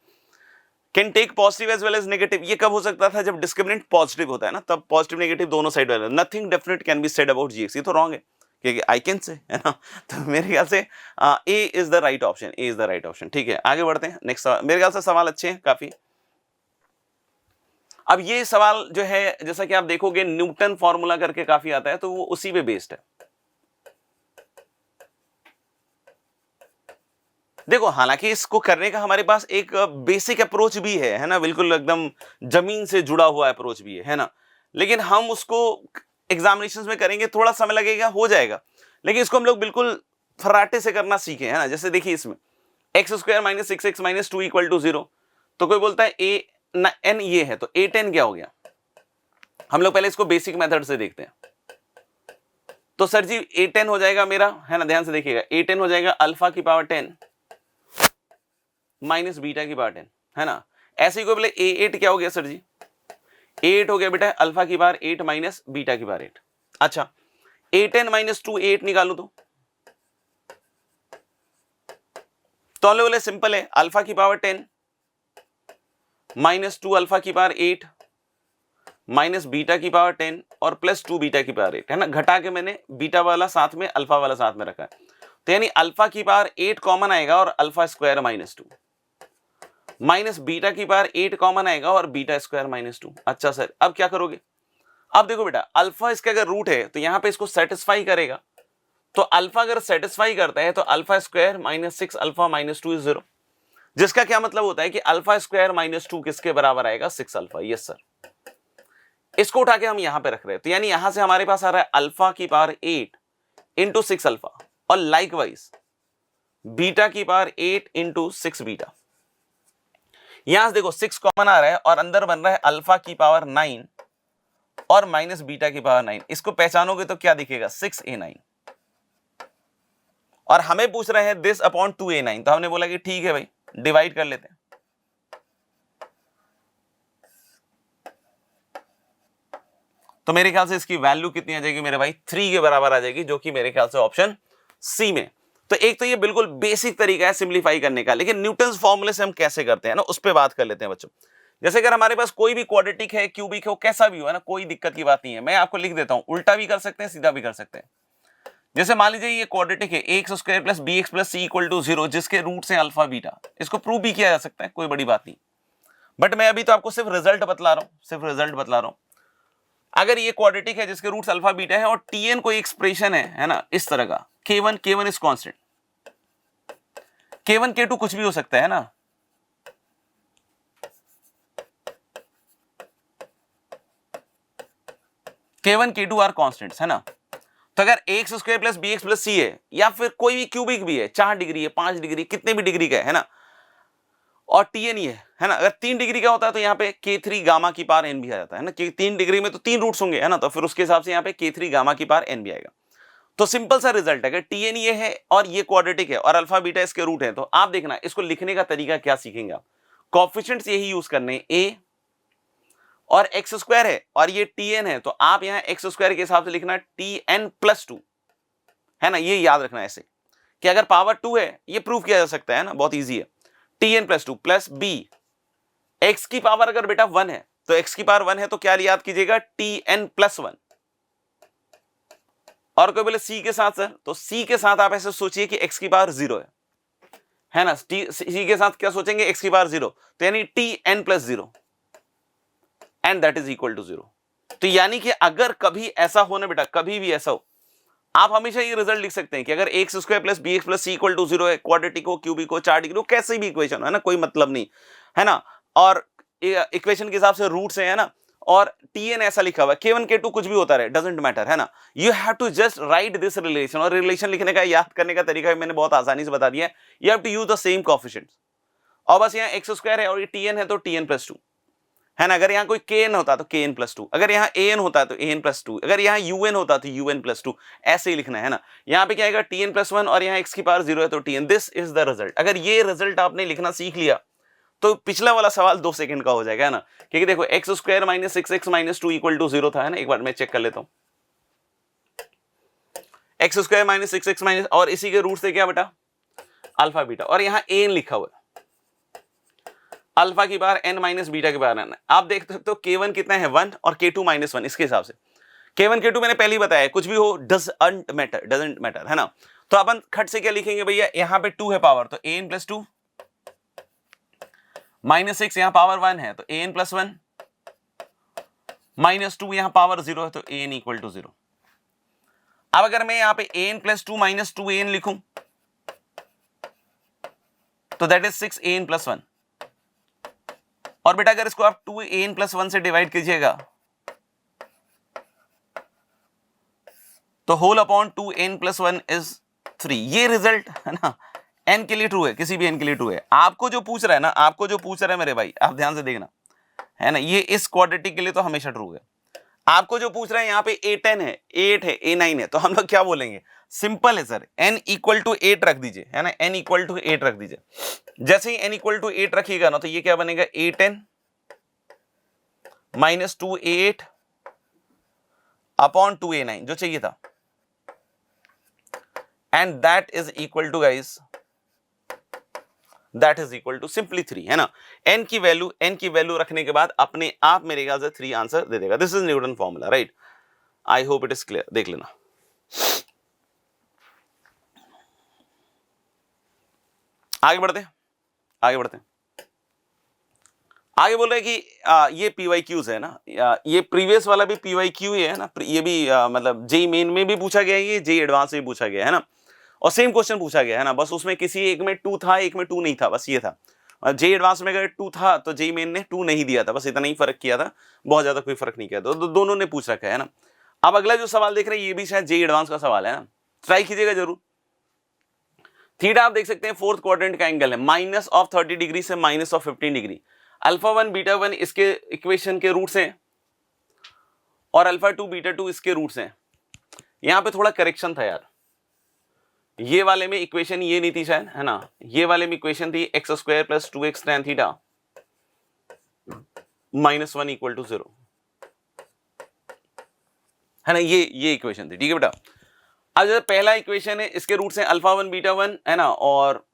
[SPEAKER 1] Can take positive as well as negative, ये कब हो सकता था, जब डिस्क्रिमिनेंट पॉजिटिव होता है ना, तब पॉजिटिव नेगेटिव दोनों साइड वाले। Nothing definite can be said about gx, ये तो रॉन्ग है, क्योंकि आई कैन से, है ना। तो मेरे ख्याल से A is the right option, A is the right option. ठीक है, आगे बढ़ते हैं नेक्स्ट सवाल। मेरे ख्याल से सवाल अच्छे हैं काफी। अब ये सवाल जो है, जैसा कि आप देखोगे न्यूटन फॉर्मूला करके काफी आता है, तो वो उसी पे बेस्ड है। देखो, हालांकि इसको करने का हमारे पास एक बेसिक अप्रोच भी है ना, बिल्कुल एकदम जमीन से जुड़ा हुआ अप्रोच भी है ना, लेकिन हम उसको एग्जामिनेशंस में करेंगे, थोड़ा समय लगेगा, हो जाएगा, लेकिन इसको हम लोग बिल्कुल फराटे से करना सीखे, है ना। जैसे देखिए इसमें x square minus 6x minus 2 equal to 0, तो कोई बोलता है ए एन ये है, तो a10 क्या हो गया। हम लोग पहले इसको बेसिक मेथड से देखते हैं, तो सर जी a10 हो जाएगा मेरा, है ना, ध्यान से देखिएगा, a10 हो जाएगा अल्फा की पावर 10 माइनस बीटा की पावर 10, है ना। ऐसे ही कोई बोले a8 क्या हो गया सर जी, a8 हो गया बेटा अल्फा की पावर 8 माइनस बीटा की पावर 8। अच्छा, a10 माइनस 2 a8 निकालो, तो हम लोग बोले सिंपल है, अल्फा की पावर 10 माइनस 2 अल्फा की पावर 8 माइनस बीटा की पावर 10 और प्लस 2 बीटा की पावर 8, है ना। घटा के मैंने बीटा वाला साथ में अल्फा वाला साथ में रखा है, तो यानी अल्फा की पावर 8 कॉमन आएगा और alpha square minus 2, minus beta की पावर 8 कॉमन आएगा और बीटा स्क्वायर -2। अच्छा सर, अब क्या करोगे? अब देखो बेटा, अल्फा इसका अगर रूट है तो यहां पे इसको सेटिस्फाई करेगा, तो अल्फा अगर सेटिस्फाई करता है तो अल्फा स्क्वायर -6 अल्फा -2 इज 0, जिसका क्या मतलब होता है कि अल्फा स्क्वायर -2 किसके बराबर आएगा? 6 अल्फा। यस सर, इसको उठा के हम यहां पे रख रहे हैं, तो यानी यहां से हमारे पास आ रहा है अल्फा की पावर 8 इंटू 6 अल्फा, और लाइकवाइज बीटा की पावर 8 इंटू 6 बीटा। यहां से देखो 6 कॉमन आ रहा है और अंदर बन रहा है अल्फा की पावर 9 और माइनस बीटा की पावर 9। इसको पहचानोगे तो क्या दिखेगा? 6a9। और हमें पूछ रहे हैं दिस अपॉन 2a9, तो हमने बोला कि ठीक है भाई, डिवाइड कर लेते हैं। तो मेरे ख्याल से इसकी वैल्यू कितनी आ जाएगी मेरे भाई? 3 के बराबर आ जाएगी, जो कि मेरे ख्याल से ऑप्शन सी में। तो एक तो ये बिल्कुल बेसिक तरीका है सिंप्लीफाई करने का, लेकिन न्यूटन्स फॉर्मूले से हम कैसे करते हैं ना, उस पर बात कर लेते हैं बच्चों। जैसे अगर हमारे पास कोई भी क्वाड्रेटिक है, क्यूबिक है, कैसा भी हो है ना, कोई दिक्कत की बात नहीं है। मैं आपको लिख देता हूं, उल्टा भी कर सकते हैं, सीधा भी कर सकते हैं। जैसे मान लीजिए ये क्वाड्रेटिक है, x square plus b x plus c equal to 0, जिसके रूट से अल्फा बीटा, इसको प्रूव भी किया जा सकता है, कोई बड़ी बात नहीं। बट मैं अभी तो आपको सिर्फ रिजल्ट बतला रहा हूं, सिर्फ रिजल्ट बतला रहा हूं। अगर ये क्वाड्रेटिक है जिसके रूट्स अल्फा बीटा है और टीएन कोई एक्सप्रेशन है ना, इस तरह का, k1 is constant, k1 k2 कुछ भी हो सकता है ना, k1 k2 आर कांस्टेंट्स है ना। तो अगर x square plus b x plus c है, या फिर कोई भी क्यूबिक भी है, 4 डिग्री है, 5 डिग्री, कितने भी डिग्री का है ना, और टीएन ही है ना, अगर 3 डिग्री का होता है तो यहाँ पे k3 गामा की पावर n भी आ जाता है ना, कि 3 डिग्री में तो 3 रूट्स होंगे है ना, तो फिर उसके हिसाब से यहाँ पे k3 गामा की पावर n भी आएगा। तो सिंपल सा रिजल्ट है, अगर टीएन ये है और ये क्वाड्रेटिक है और अल्फा बीटा इसके रूट है, तो आप देखना इसको लिखने का तरीका क्या सीखेंगे आप। कोएफिशिएंट्स यही यूज करने, a और एक्स स्क्वायर है और ये टीएन है, तो आप यहाँ एक्स स्क्वायर के हिसाब से लिखना tn+2 है ना, ये याद रखना ऐसे कि अगर पावर 2 है, ये प्रूव किया जा सकता है ना, बहुत इजी है। tn+2 प्लस b, एक्स की पावर अगर बेटा 1 है तो एक्स की पावर 1 है तो क्या याद कीजिएगा? tn+1। और कोई बोले सी के साथ सर, तो सी के साथ आप ऐसे सोचिए कि एक्स की पावर 0 है ना, सी के साथ क्या सोचेंगे? एक्स की पावर 0, तो यानी tn+0 and that is equal to 0। तो यानी कि अगर कभी ऐसा हो ना बेटा, कभी भी ऐसा हो, आप हमेशा ये रिजल्ट लिख सकते हैं कि अगर x square plus b x plus c equal to 0 है, क्वाड्रेटिक हो, क्यूबिक हो, 4 डिग्री हो, कैसे भी इक्वेशन है ना, कोई मतलब नहीं है ना, और इक्वेशन के हिसाब से रूट्स है ना, और टीएन ऐसा लिखा हुआ है, k1 k2 कुछ भी होता रहे, डजंट मैटर है ना, you have to just write this relation. और रिलेशन लिखने का याद करने का तरीका मैंने बहुत आसानी से बता दिया है, you have to use the same coefficients. और बस यहाँ एक्स स्क्वायर है और ये टीएन है तो tn+2 है ना, अगर यहाँ कोई kn होता तो kn+2, अगर यहाँ an होता तो an+2, अगर यहाँ un होता तो un+2, ऐसे ही लिखना है ना। यहाँ पे क्या आएगा? tn+1 और यहाँ x की पावर 0 है तो tn। This is the result. अगर ये रिजल्ट आपने लिखना सीख लिया तो पिछला वाला सवाल 2 सेकंड का हो जाएगा है ना, क्योंकि देखो x square minus 6x minus 2 equal to 0 था है ना, एक बार मैं चेक कर लेता हूँ। X square minus 6x minus, और इसी के रूट से क्या बेटा? अल्फा बीटा, और यहाँ an लिखा हुआ है, अल्फा की पावर n माइनस बीटा की पावर n। आप देख सकते हो k1 कितना है? 1 और k2 -1। इसके हिसाब से k1 k2 मैंने पहले ही बताया, कुछ भी हो डजंट मैटर है ना। तो अपन खट से क्या लिखेंगे भैया? यहाँ पे 2 है पावर, तो an+2 -6, यहाँ पावर 1 है तो an+1 -2, यहाँ पावर 0 है तो an इक्वल टू 0। अब अगर मैं यहाँ पे an+2 -2an लिखूं तो दैट इज 6an+1, और बेटा अगर इसको आप 2an+1 से डिवाइड कीजिएगा तो होल अपॉन 2n+1 इज 3। ये रिजल्ट है ना, n के लिए ट्रू है, किसी भी n के लिए ट्रू है। आपको जो पूछ रहा है ना, आपको जो पूछ रहा है मेरे भाई, आप ध्यान से देखना है ना, ये इस क्वाड्रेटिक के लिए तो हमेशा ट्रू है। आपको जो पूछ रहा है यहाँ पे a10 है, a8 है, a9 है, तो हम लोग क्या बोलेंगे? सिंपल है सर, n इक्वल टू 8 रख दीजिए है ना, n इक्वल टू 8 रख दीजिए। जैसे ही n इक्वल टू 8 रखिएगा ना, तो ये क्या बनेगा? a10 minus 2a8 upon 2a9, जो चाहिए था, and that is equal to guys, that is equal to simply 3 है ना। n की वैल्यू रखने के बाद अपने आप मेरे ख्याल से 3 आंसर दे देगा। This is Newton formula, right? I hope it is clear, देख लेना। आगे बढ़ते हैं। आगे बोल रहे हैं कि ये PYQs है ना, ये प्रीवियस वाला भी PYQ ही है ना, ये भी मतलब जेई मेन में भी पूछा गया है, ये जेई एडवांस में भी पूछा गया है ना, और सेम क्वेश्चन पूछा गया है ना, बस उसमें किसी एक में 2 था, एक में 2 नहीं था, बस ये था। जेई एडवांस में अगर 2 था तो जेई मेन ने 2 नहीं दिया था, बस इतना ही फर्क किया था, बहुत ज्यादा कोई फर्क नहीं किया, तो दोनों ने पूछ रखा है ना। अब अगला जो सवाल देख रहे हैं ये भी शायद जेई एडवांस का सवाल है ना, ट्राई कीजिएगा जरूर। थीटा आप देख सकते हैं फोर्थ क्वाड्रेंट का एंगल है, माइनस ऑफ 30 डिग्री से minus of 15 degree. Alpha 1 beta 1 इसके इक्वेशन के रूट्स हैं और अल्फा 2 बीटा 2 इसके रूट्स हैं। यहां पे थोड़ा करेक्शन था यार, ये वाले में इक्वेशन ये नहीं थी शायद, है ना, ये वाले में इक्वेशन थी x square plus 2x tan theta -1 equal to 0, है ना, ये इक्वेशन थी, ठीक है बेटा। अब जैसे पहला इक्वेशन है, इसके रूट्स हैं अल्फा 1 बीटा 1, है ना, और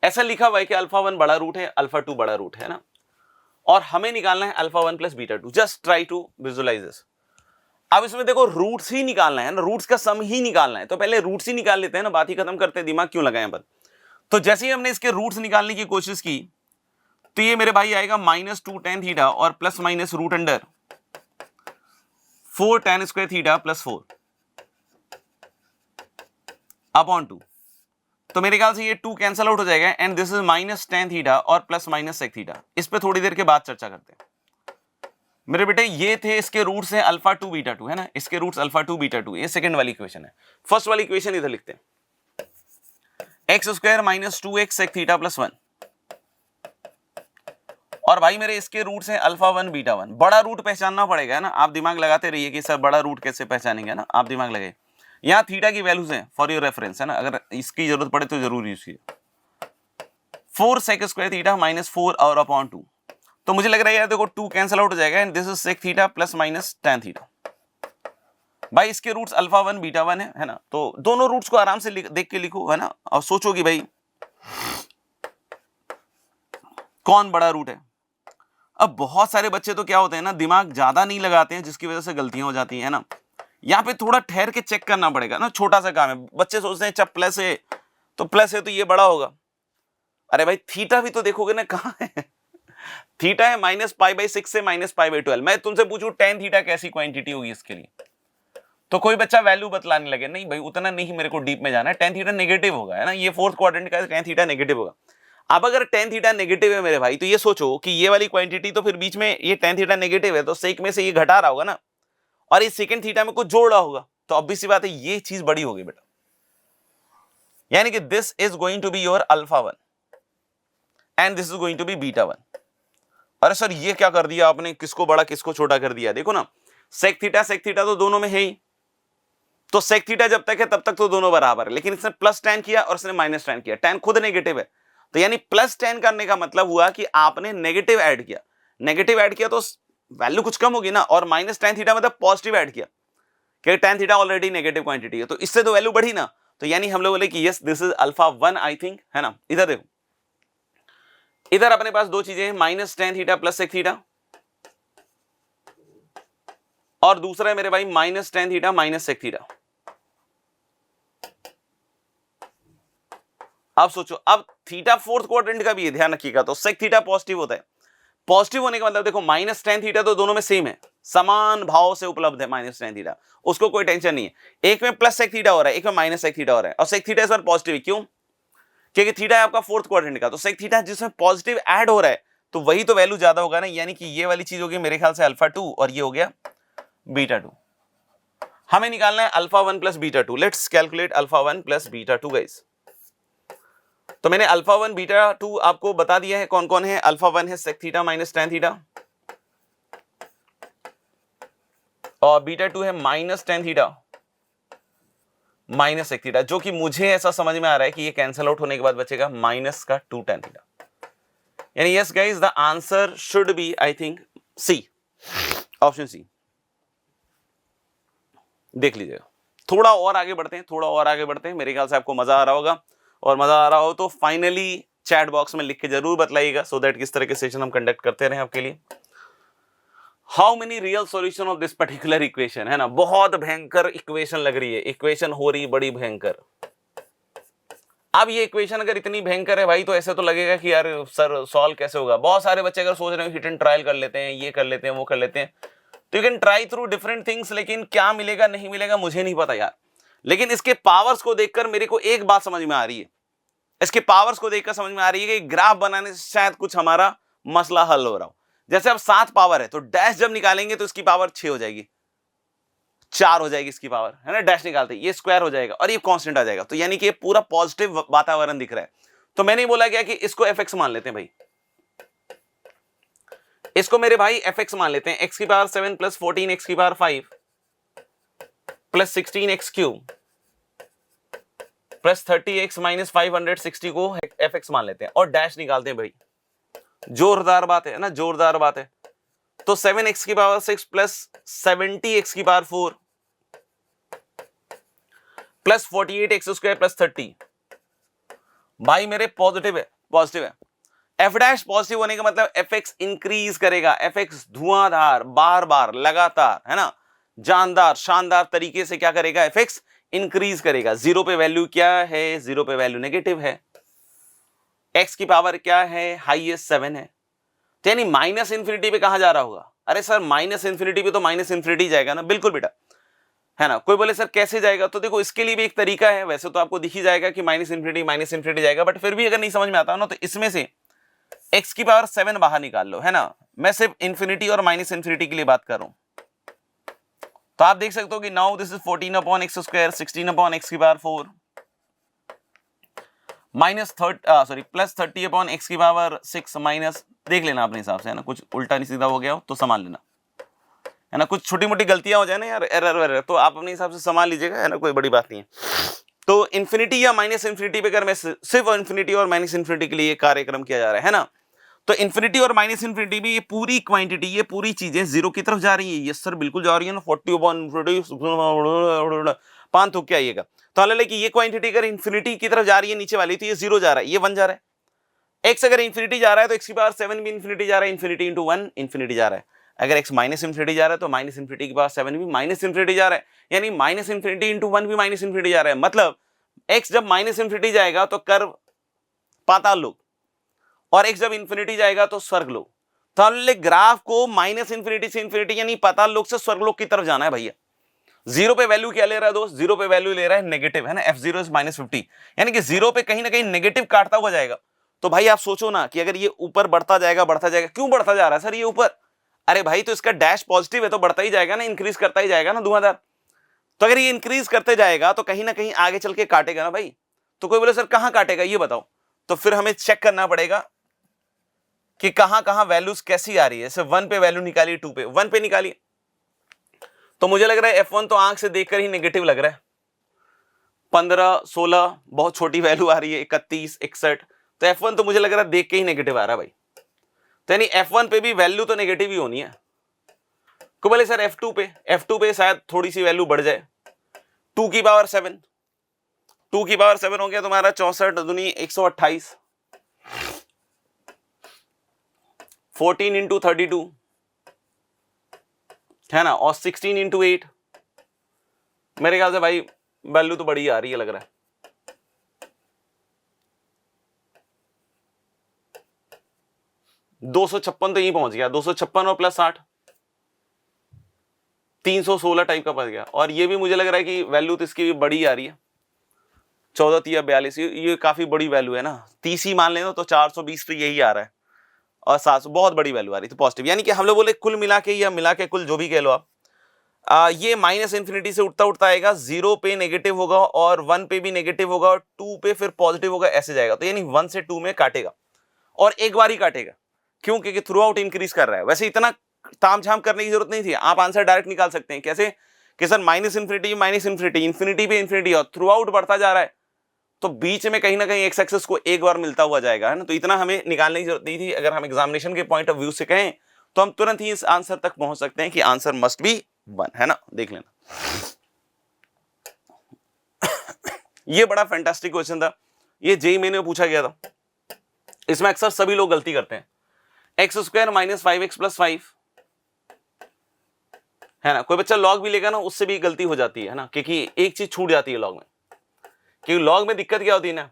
[SPEAKER 1] ऐसा लिखा हुआ है कि अल्फा 1 बड़ा रूट है, अल्फा 2 बड़ा रूट है ना, और हमें निकालना है alpha 1 plus beta 2। Just try to visualise this. अब इसमें देखो रूट्स ही निकालना है ना, रूट्स का सम ही निकालना है, तो पहले रूट्स ही निकाल लेते हैं ना, बात ही खत्म करते हैं, दिमाग क्यों लगाए पर। तो जैसे ही हमने इसके रूट्स निकालने की कोशिश की तो ये मेरे भाई आएगा -2 tan थीटा और plus minus root under 4 tan square theta plus 4 upon 2। तो मेरे ख्याल से ये 2 कैंसल आउट हो जाएगा and this is -tan theta और प्लस माइनस sec थीटा। इस पे थोड़ी देर के बाद चर्चा करते हैं मेरे बेटे। ये थे इसके रूट्स हैं अल्फा 2 बीटा 2, है ना, इसके रूट्स अल्फा 2 बीटा 2। ये सेकंड वाली इक्वेशन है। फर्स्ट वाली इक्वेशन इधर लिखते हैं, x square minus 2x sec theta plus 1, और भाई मेरे इसके रूट्स हैं अल्फा 1 बीटा 1। बड़ा रूट पहचानना पड़ेगा, है ना, आप दिमाग लगाते रहिए कि सर बड़ा रूट कैसे पहचानेंगे ना, आप दिमाग लगाइए। यहाँ थीटा की वैल्यूज हैं फॉर योर रेफरेंस, है ना, अगर इसकी जरूरत पड़े तो जरूर यूज कीजिए। 4 sec स्क्वायर थीटा -4 और अपॉन 2। तो मुझे लग रहा है यार देखो 2 कैंसिल आउट हो जाएगा and this is sec theta plus minus tan theta. भाई इसके रूट्स अल्फा 1 बीटा 1 है ना, तो दोनों रूट्स को आराम से देख के लिखो, है ना, और सोचो कि भाई कौन बड़ा रूट है। अब बहुत सारे बच्चे तो क्या होते हैं ना, दिमाग ज्यादा नहीं लगाते हैं, जिसकी वजह से गलतियां हो जाती हैं, है ना। यहाँ पे थोड़ा ठहर के चेक करना पड़ेगा ना, छोटा सा काम है। बच्चे सोचते हैं अच्छा प्लस है तो ये बड़ा होगा। अरे भाई थीटा भी तो देखोगे ना, कहाँ है थीटा है -π/6 से -π/12। मैं तुमसे पूछूं tan थीटा कैसी क्वांटिटी होगी इसके लिए, तो कोई बच्चा वैल्यू बतलाने लगे, नहीं भाई उतना नहीं मेरे को डीप में जाना है, tan थीटा नेगेटिव होगा, है ना, ये फोर्थ क्वाड्रेंट का tan थीटा नेगेटिव होगा। अब अगर tan थीटा नेगेटिव है मेरे भाई, तो ये सोचो कि ये वाली क्वांटिटी तो फिर बीच में ये tan थीटा नेगेटिव है, तो सेक में से ये घटा रहा होगा ना, और इस सेकंड थीटा में कुछ जोड़ रहा होगा, तो ऑब्वियस सी बात है ये चीज बड़ी होगी बेटा। यानी कि this is going to be your alpha 1 and this is going to be beta 1। अरे सर ये क्या कर दिया आपने, किसको बड़ा किसको छोटा कर दिया। देखो ना, सेक थीटा तो दोनों में है ही, तो सेक थीटा जब तक है तब तक तो दोनों बराबर है, लेकिन इसने प्लस tan किया और इसने माइनस tan किया, tan खुद नेगेटिव है, तो यानी प्लस tan करने का मतलब हुआ कि आपने नेगेटिव ऐड किया तो वैल्यू कुछ कम होगी ना, और माइनस tan थीटा मतलब पॉजिटिव ऐड किया, क्योंकि tan theta already negative quantity है, तो इससे तो वैल्यू बढ़ी ना, तो यानी हम लोग बोले कि yes this is alpha 1 I think, है ना। इधर देखो, इधर अपने पास दो चीजें हैं, -tan theta plus sec theta, और दूसरा है मेरे भाई -tan theta minus sec theta. अब सोचो, अब थीटा फोर्थ क्वाड्रेंट का भी है, ध्यान रखिएगा, तो sec थीटा पॉजिटिव होता है। पॉजिटिव होने का मतलब देखो -tan थीटा तो दोनों में सेम है, समान भाव से उपलब्ध है -tan थीटा, उसको कोई टेंशन नहीं है। एक में प्लस sec थीटा हो रहा है, एक में माइनस sec थीटा हो रहा है, और sec थीटा इस बार पॉजिटिव है, क्यों, क्योंकि थीटा है आपका फोर्थ क्वाड्रेंट का, तो sec थीटा जिसमें पॉजिटिव ऐड हो रहा है तो वही तो वैल्यू ज्यादा होगा ना, यानी कि ये वाली चीज होगी मेरे ख्याल से अल्फा 2 और ये हो गया बीटा 2। हमें निकालना है alpha 1 plus beta 2। Let's calculate alpha 1 plus beta 2 guys. तो मैंने अल्फा 1 बीटा 2 आपको बता दिया है कौन कौन है। अल्फा 1 है sec theta minus tan theta, और बीटा 2 है -tan theta minus sec theta, जो कि मुझे ऐसा समझ में आ रहा है कि ये कैंसिल आउट होने के बाद बचेगा -2 tan थीटा। यानी yes guys the answer should be I think C, option C. देख लीजिएगा, थोड़ा और आगे बढ़ते हैं, मेरे ख्याल से आपको मजा आ रहा होगा, और मजा आ रहा हो तो फाइनली चैट बॉक्स में लिख के जरूर बतलाइएगा, सो दैट किस तरह के सेशन हम कंडक्ट करते रहे आपके लिए। How many real solution of this particular equation, है ना, बहुत भयंकर इक्वेशन लग रही है, इक्वेशन हो रही बड़ी भयंकर। अब ये इक्वेशन अगर इतनी भयंकर है भाई, तो ऐसे तो लगेगा कि यार सर सॉल्व कैसे होगा। बहुत सारे बच्चे अगर सोच रहे हो हिट एंड ट्रायल कर लेते हैं, ये कर लेते हैं, वो कर लेते हैं, तो you can try through different things, लेकिन क्या मिलेगा नहीं मिलेगा मुझे नहीं पता यार। लेकिन इसके पावर्स को देखकर मेरे को एक बात समझ में आ रही है, इसके पावर्स को देखकर समझ में आ रही है कि ग्राफ बनाने से शायद कुछ हमारा मसला हल हो रहा हो। जैसे अब 7 पावर है, तो डैश जब निकालेंगे तो इसकी पावर 6 हो जाएगी, 4 हो जाएगी इसकी पावर, है ना। डैश निकालते ये स्क्वायर हो जाएगा और ये कांस्टेंट आ जाएगा, तो यानी कि ये पूरा पॉजिटिव वातावरण दिख रहा है। तो मैंने बोला गया कि इसको fx मान लेते हैं भाई, इसको मेरे भाई fx मान लेते हैं। x की पावर 7 प्लस 14 x की power 5 plus 16 x cube plus 30x minus 560 को fx मान लेते हैं और डैश निकालते हैं भाई। जोरदार बात है ना, जोरदार बात है। तो 7x की पावर 6 प्लस 70x की power 4 plus 48x square plus 30 भाई मेरे पॉजिटिव है, पॉजिटिव है। एफ डैश पॉजिटिव होने का मतलब fx इंक्रीज करेगा। fx धुआंधार, बार बार, लगातार, है ना, जानदार, शानदार तरीके से क्या करेगा, fx इंक्रीज करेगा। जीरो पे वैल्यू क्या है, जीरो पे वैल्यू नेगेटिव है। x की पावर क्या है, हाईएस्ट 7 है, तो यानी माइनस इंफिनिटी पे कहां जा रहा होगा। अरे सर माइनस इंफिनिटी पे तो माइनस इंफिनिटी जाएगा ना, बिल्कुल बेटा, है ना। कोई बोले सर कैसे जाएगा, तो देखो इसके लिए भी एक तरीका है। वैसे तो आपको दिख ही जाएगा कि माइनस इंफिनिटी जाएगा, बट फिर भी अगर नहीं समझ में आता ना, तो इसमें से x की पावर 7 बाहर निकाल लो, है ना। मैं सिर्फ इंफिनिटी और माइनस इंफिनिटी के लिए बात कर रहा हूं। तो आप देख सकते हो कि now this is 14 upon x square 16 upon x की power 4 minus plus 30 upon x की पावर 6 माइनस, देख लेना अपने हिसाब से, है ना, कुछ उल्टा नहीं सीधा हो गया हो तो संभाल लेना, है ना। कुछ छोटी मोटी गलतियां हो जाए ना यार, एरर वेरर, तो आप अपने हिसाब से संभाल लीजिएगा, है ना, कोई बड़ी बात नहीं है। तो इंफिनिटी या माइनस इंफिनिटी पे अगर मैं सिर्फ इंफिनिटी और माइनस इंफिनिटी के लिए कार्यक्रम किया जा रहा है ना, तो इंफिनिटी और माइनस इंफिनिटी भी ये पूरी क्वांटिटी, ये पूरी चीजें जीरो की तरफ जा रही है। ये सर बिल्कुल जा रही है ना, 40 अपॉन 5 तो क्या आइएगा। तो हालांकि कि ये क्वांटिटी अगर इंफिनिटी की तरफ जा रही है नीचे वाली, तो ये जीरो जा रहा है, ये 1 जा रहा है। एक्स अगर इंफिनिटी जा रहा है तो एक्स की पावर 7 भी इंफिनिटी जा रहा है, इंफिनिटी इंटू 1 इंफिनिटी जा रहा है। अगर एक्स माइनस इंफिनिटी जा रहा है तो माइनस इंफिनिटी की पावर 7 भी माइनस इंफिनिटी जा रहा है, यानी माइनस इंफिनिटी इंटू 1 भी माइनस इंफिनिटी जा रहा है। मतलब एक्स जब माइनस इंफिनिटी जाएगा तो कर्व पाताल लोक, और एक्स जब इंफिनिटी जाएगा तो स्वर्ग लोक। तो ग्राफ को माइनस इंफिनिटी से इंफिनिटी यानी पाताल लोक से स्वर्ग लोक की तरफ जाना है भैया। जीरो पे वैल्यू क्या ले रहा है दोस्त, जीरो पे वैल्यू ले रहा है नेगेटिव, है ना। f0 इज -50, यानी कि जीरो पे कहीं ना कहीं नेगेटिव काटता हुआ जाएगा। तो भाई आप सोचो ना कि अगर ये ऊपर बढ़ता जाएगा, क्यों बढ़ता जा रहा है सर ये ऊपर, अरे भाई तो इसका डैश पॉजिटिव है तो बढ़ता ही जाएगा ना, इंक्रीज करता ही जाएगा ना धुआंधार। तो अगर ये इंक्रीज करते जाएगा तो कहीं ना कहीं आगे चल के काटेगा ना भाई। तो कोई बोले सर कहां काटेगा ये बताओ, तो फिर हमें चेक करना पड़ेगा कि कहां कहां वैल्यूज कैसी आ रही है। जैसे 1 पे वैल्यू निकाली, 2 पे, 1 पे निकाली, तो मुझे लग रहा है f1 तो आंख से देखकर ही नेगेटिव लग रहा है। 15 16 बहुत छोटी वैल्यू आ रही है, 31 61, तो f1 तो मुझे लग रहा है देख के ही नेगेटिव आ रहा है भाई। तो यानी f1 पे भी वैल्यू तो नेगेटिव ही होनी है। को बोले सर f2 पे शायद थोड़ी सी वैल्यू बढ़ जाए, 2 की पावर 7, 2 की पावर 7 हो गया तुम्हारा 64 दूनी 128, 14 इंटू 32, है ना, और 16 इंटू 8, मेरे ख्याल से भाई वैल्यू तो बड़ी आ रही है लग रहा है। दो सौ छप्पन तो यहीं पहुंच गया, 256 और प्लस 60 316 टाइप का पड़ गया। और ये भी मुझे लग रहा है कि वैल्यू तो इसकी भी बड़ी आ रही है, 14 या 42, ये काफी बड़ी वैल्यू है ना। 30 ही मान लेना तो 420 तो यही आ रहा है, और 700 बहुत बड़ी वैल्यू आ रही थी पॉजिटिव। यानी कि हम लोग बोले कुल मिला के या मिला के कुल जो भी कह लो आप, ये माइनस इंफिनिटी से उठता उठता आएगा, 0 पे नेगेटिव होगा और 1 पे भी नेगेटिव होगा और 2 पे फिर पॉजिटिव होगा, ऐसे जाएगा। तो यानी 1 से 2 में काटेगा और एक बार ही काटेगा, क्यों, क्योंकि थ्रू आउट इंक्रीज कर रहा है। वैसे इतना तामझाम करने की जरूरत नहीं थी, आप आंसर डायरेक्ट निकाल सकते हैं। कैसे कि सर माइनस इंफिनिटी इंफिनिटी पे इंफिनिटी और थ्रू आउट बढ़ता जा रहा है, तो बीच में कहीं ना कहीं एक्स एक्सिस को एक बार मिलता हुआ जाएगा, है ना। तो इतना हमें निकालने की जरूरत नहीं थी। अगर हम एग्जामिनेशन के पॉइंट ऑफ व्यू से कहें तो हम तुरंत ही इस आंसर तक पहुंच सकते हैं कि आंसर मस्ट बी 1, है ना। देख लेना, ये बड़ा फैंटास्टिक क्वेश्चन था, ये जेईई मेन में पूछा गया था। इसमें अक्सर सभी लोग गलती करते हैं, x square minus 5x plus 5, है ना। कोई बच्चा लॉग भी लेगा ना, उससे भी गलती हो जाती है ना, क्योंकि एक चीज छूट जाती है लॉग में। क्योंकि लॉग में दिक्कत क्या होती है ना,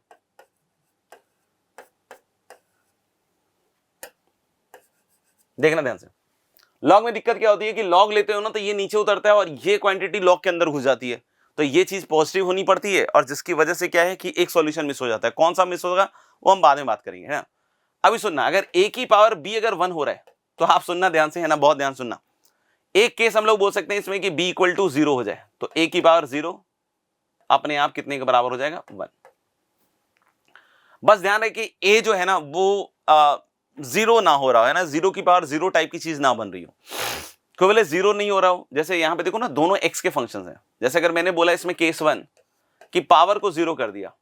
[SPEAKER 1] देखना ध्यान से, लॉग में दिक्कत क्या होती है कि लॉग लेते हो ना तो ये नीचे उतरता है और ये क्वांटिटी लॉग के अंदर घुस जाती है, तो ये चीज पॉजिटिव होनी पड़ती है, और जिसकी वजह से क्या है कि एक सॉल्यूशन मिस हो जाता है। कौन सा मिस होगा वो हम बाद में बात करेंगे, है ना। अभी सुनना, अगर a की पावर b अगर 1 हो रहा है तो आप सुनना ध्यान से, है ना, बहुत ध्यान सुनना। एक केस हम लोग बोल सकते हैं इसमें कि b इक्वल टू 0 हो जाए, तो a की पावर 0 अपने आप कितने के बराबर हो जाएगा, 1। बस ध्यान रहे कि a जो है ना वो 0 ना हो रहा है ना, 0 की पावर 0 टाइप की चीज ना बन रही हो, कोई बोले 0 नहीं हो रहा हो। जैसे यहां पे देखो ना, दोनों x के फंक्शंस हैं। जैसे अगर मैंने बोला इसमें केस 1 कि पावर को 0 कर दिया,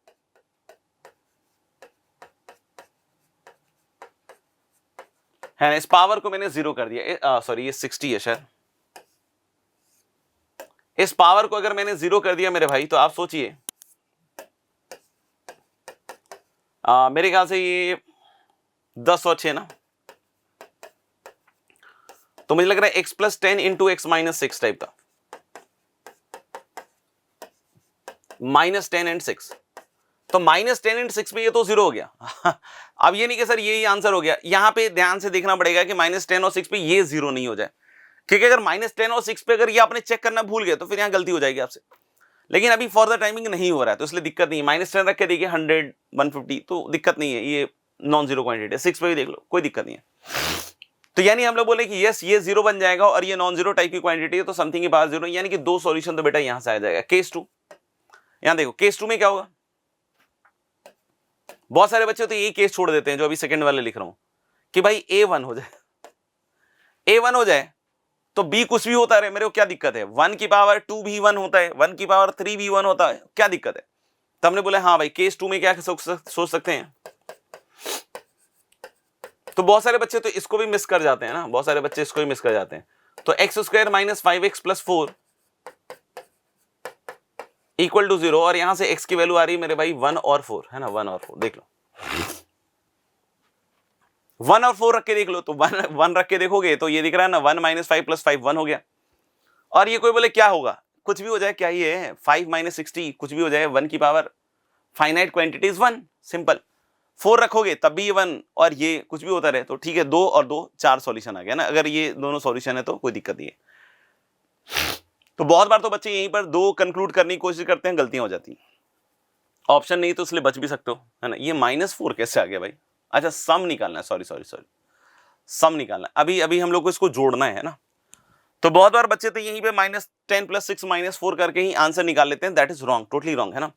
[SPEAKER 1] है ना, इस पावर को मैंने 0 कर दिया, सॉरी ये 60 है शायद, इस पावर को अगर मैंने 0 कर दिया मेरे भाई, तो आप सोचिए मेरे ख्याल से ये 10 और 6 ना, तो मुझे लग रहा है x plus 10 into x minus 6 type का, -10 एंड 6, तो -10 एंड 6 पे ये तो 0 हो गया। अब ये नहीं कि सर यही आंसर हो गया, यहां पे ध्यान से देखना पड़ेगा कि -10 और 6 पे ये 0 नहीं हो जाए, क्योंकि अगर -10 और 6 पे अगर ये आपने चेक करना भूल गए तो फिर यहां गलती हो जाएगी आपसे। लेकिन अभी फॉर द टाइमिंग नहीं हो रहा है तो इसलिए दिक्कत नहीं है, -10 रख के देखिए 100 150 तो दिक्कत नहीं है, ये नॉन जीरो क्वांटिटी है। 6 पे भी देख लो, कोई दिक्कत नहीं है। तो यानी हम लोग बोले कि यस ये 0 बन जाएगा और ये नॉन जीरो टाइप की क्वांटिटी है, तो समथिंग की पावर 0, यानी कि 2 सॉल्यूशन तो बेटा यहां से आ जाएगा। केस 2, यहां देखो केस 2 में क्या होगा, बहुत सारे बच्चे तो ये केस छोड़ देते हैं जो अभी सेकंड वाले लिख रहा हूं कि भाई a1 हो जाए, a1 हो जाए तो b कुछ भी होता रहे, मेरे को क्या दिक्कत है, 1 की पावर 2 भी 1 होता है, 1 की पावर 3 भी 1 होता है, क्या दिक्कत है। तो हमने बोला हाँ भाई केस 2 में क्या सोच सकते हैं। तो बहुत सारे बच्चे तो इसको भी मिस कर जाते हैं ना, बहुत सारे बच्चे इसको भी मिस कर जाते हैं। तो x square minus 5x plus 4 equal to 0, और यहां से x की वैल्यू आ रही है मेरे भाई 1 और 4, है ना, 1 और 4 देख लो, 1 और 4 रख के देख लो, तो 1 रख के देखोगे तो ये दिख रहा है ना, 1 माइनस 5 प्लस 5 1 हो गया। और ये कोई बोले क्या होगा, कुछ भी हो जाए, क्या ये है 5 माइनस 60 कुछ भी हो जाए, 1 की power finite quantity is 1, simple. 4 रखोगे तब भी 1 और ये कुछ भी होता रहे तो ठीक है, 2 और 2 4 सॉल्यूशन आ गया ना, अगर ये दोनों सॉल्यूशन है तो कोई दिक्कत नहीं है। तो बहुत बार तो बच्चे यहीं पर 2 कंक्लूड करने की कोशिश करते हैं, गलतियां हो जाती हैं। ऑप्शन नहीं तो इसलिए बच भी सकते हो, है ना। ये -4 कैसे आ गया भाई, अच्छा सम निकालना है, सॉरी सम निकालना है, अभी हम लोग को इसको जोड़ना है ना। तो बहुत बार बच्चे तो यहीं पे -10 प्लस 6 -4 करके ही आंसर निकाल लेते हैं, that is wrong, totally wrong, है ना।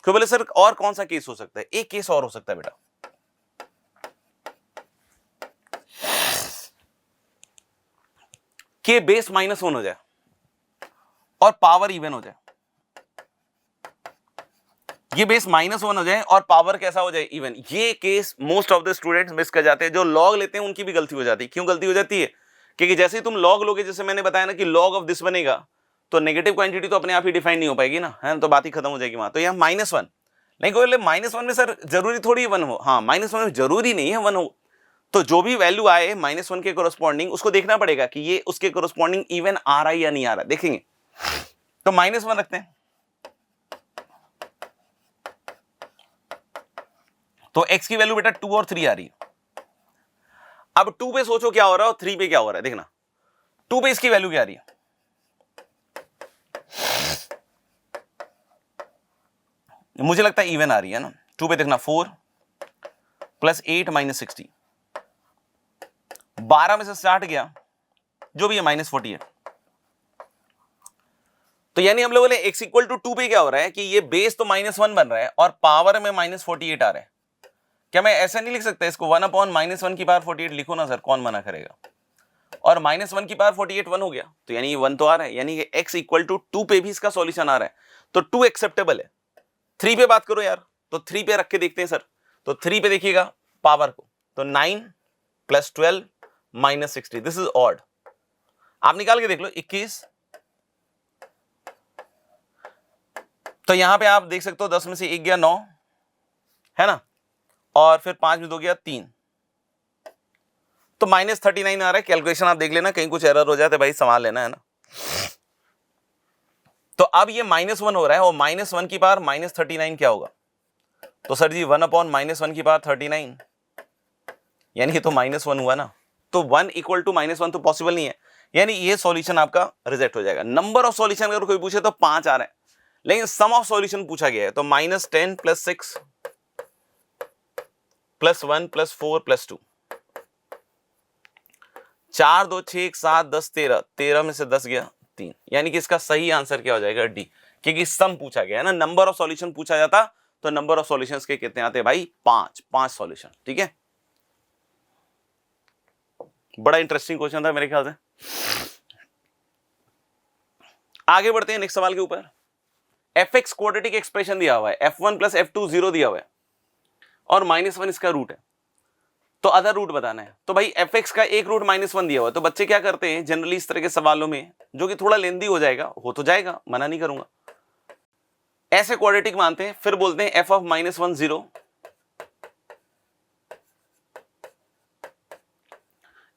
[SPEAKER 1] क्यों बोले सर और कौन सा केस हो सकता है, एक केस और हो सकता है बेटा, के बेस -1 हो जाए और पावर इवन हो जाए, ये बेस -1 हो जाए और पावर कैसा हो जाए, इवन। ये case most of the students miss कर जाते हैं, जो लॉग लेते हैं उनकी भी गलती हो जाती है। क्यों गलती हो जाती है, क्योंकि जैसे ही तुम लॉग लोगे, जैसे मैंने बताया ना कि लॉग ऑफ दिस बनेगा, तो नेगेटिव क्वांटिटी तो अपने आप ही डिफाइन नहीं हो पाएगी ना, है ना, तो बात ही खत्म हो जाएगी वहां। तो यहाँ -1 नहीं, कोई -1 में सर जरूरी थोड़ी 1 हो, हाँ -1 में जरूरी नहीं है 1 हो, तो जो भी वैल्यू आए -1 के कोरस्पॉन्डिंग उसको देखना पड़ेगा कि ये उसके कोरस्पॉन्डिंग इवन आ रहा है या नहीं आ रहा, देखेंगे। तो -1 रखते हैं, तो x की वैल्यू बेटा 2 और 3 आ रही है। अब 2 पे सोचो क्या हो रहा है और 3 पे क्या हो रहा है, देखना 2 पे इसकी वैल्यू क्या आ रही है, मुझे लगता है इवन आ रही है ना। 2 पे देखना 4 प्लस 8 माइनस 60, 12 में से 60 गया, जो भी है -48। तो यानी हम लोग बोले x इक्वल टू 2 पे क्या हो रहा है कि ये बेस तो -1 बन रहा है और पावर में -48 आ रहा है। क्या मैं ऐसा नहीं लिख सकता इसको 1/-1 की पावर 48 लिखो ना सर, कौन मना करेगा। और -1 की पावर 48 1 हो गया, तो यानी ये 1 तो आ रहा है, यानी कि x इक्वल टू 2 पे भी इसका सॉल्यूशन आ रहा है, तो 2 एक्सेप्टेबल है। 3 पे बात करो यार, तो 3 पे रख के देखते हैं सर, तो 3 पे देखिएगा पावर को, तो 9 plus 12 minus 60, this is odd. आप निकाल के देख लो 21, तो यहां पे आप देख सकते हो 10 में से 1 गया 9, है ना, और फिर 5 में 2 गया 3, तो -39 आ रहा है। कैलकुलेशन आप देख लेना, कहीं कुछ एरर हो जाए भाई संभाल लेना, है ना। तो अब ये -1 हो रहा है और -1 की पावर -39 क्या होगा, तो सर जी 1/-1 की पावर 39, यानी ये तो -1 हुआ ना, तो 1 इक्वल टू -1 तो पॉसिबल नहीं है, यानी ये सॉल्यूशन आपका रिजेक्ट हो जाएगा। नंबर ऑफ सॉल्यूशन अगर कोई पूछे तो 5 आ रहे हैं, लेकिन सम ऑफ सॉल्यूशन पूछा गया है, तो -10 + 6 + 1 + 4 + 2, 4 2 6 1 7 10 13, 13 में से 10 गया 3, यानी कि इसका सही आंसर क्या हो जाएगा? डी, क्योंकि सम पूछा गया है ना, नंबर ऑफ सॉल्यूशन पूछा जाता तो नंबर ऑफ सॉल्यूशंस के कितने आते भाई? 5 सॉल्यूशन। ठीक है, बड़ा इंटरेस्टिंग क्वेश्चन था मेरे ख्याल से। आगे बढ़ते हैं नेक्स्ट सवाल के ऊपर। fx क्वाड्रेटिक एक्सप्रेशन दिया हुआ है, f1 + f2 0 दिया हुआ है और -1 इसका रूट है, तो अदर रूट बताना है। तो भाई fx का एक रूट -1 दिया हुआ है, तो बच्चे क्या करते हैं जनरली इस तरह के सवालों में, जो कि थोड़ा लेंदी हो जाएगा, हो तो जाएगा, मना नहीं करूंगा, ऐसे क्वाड्रेटिक मानते हैं, फिर बोलते हैं f of -1 0,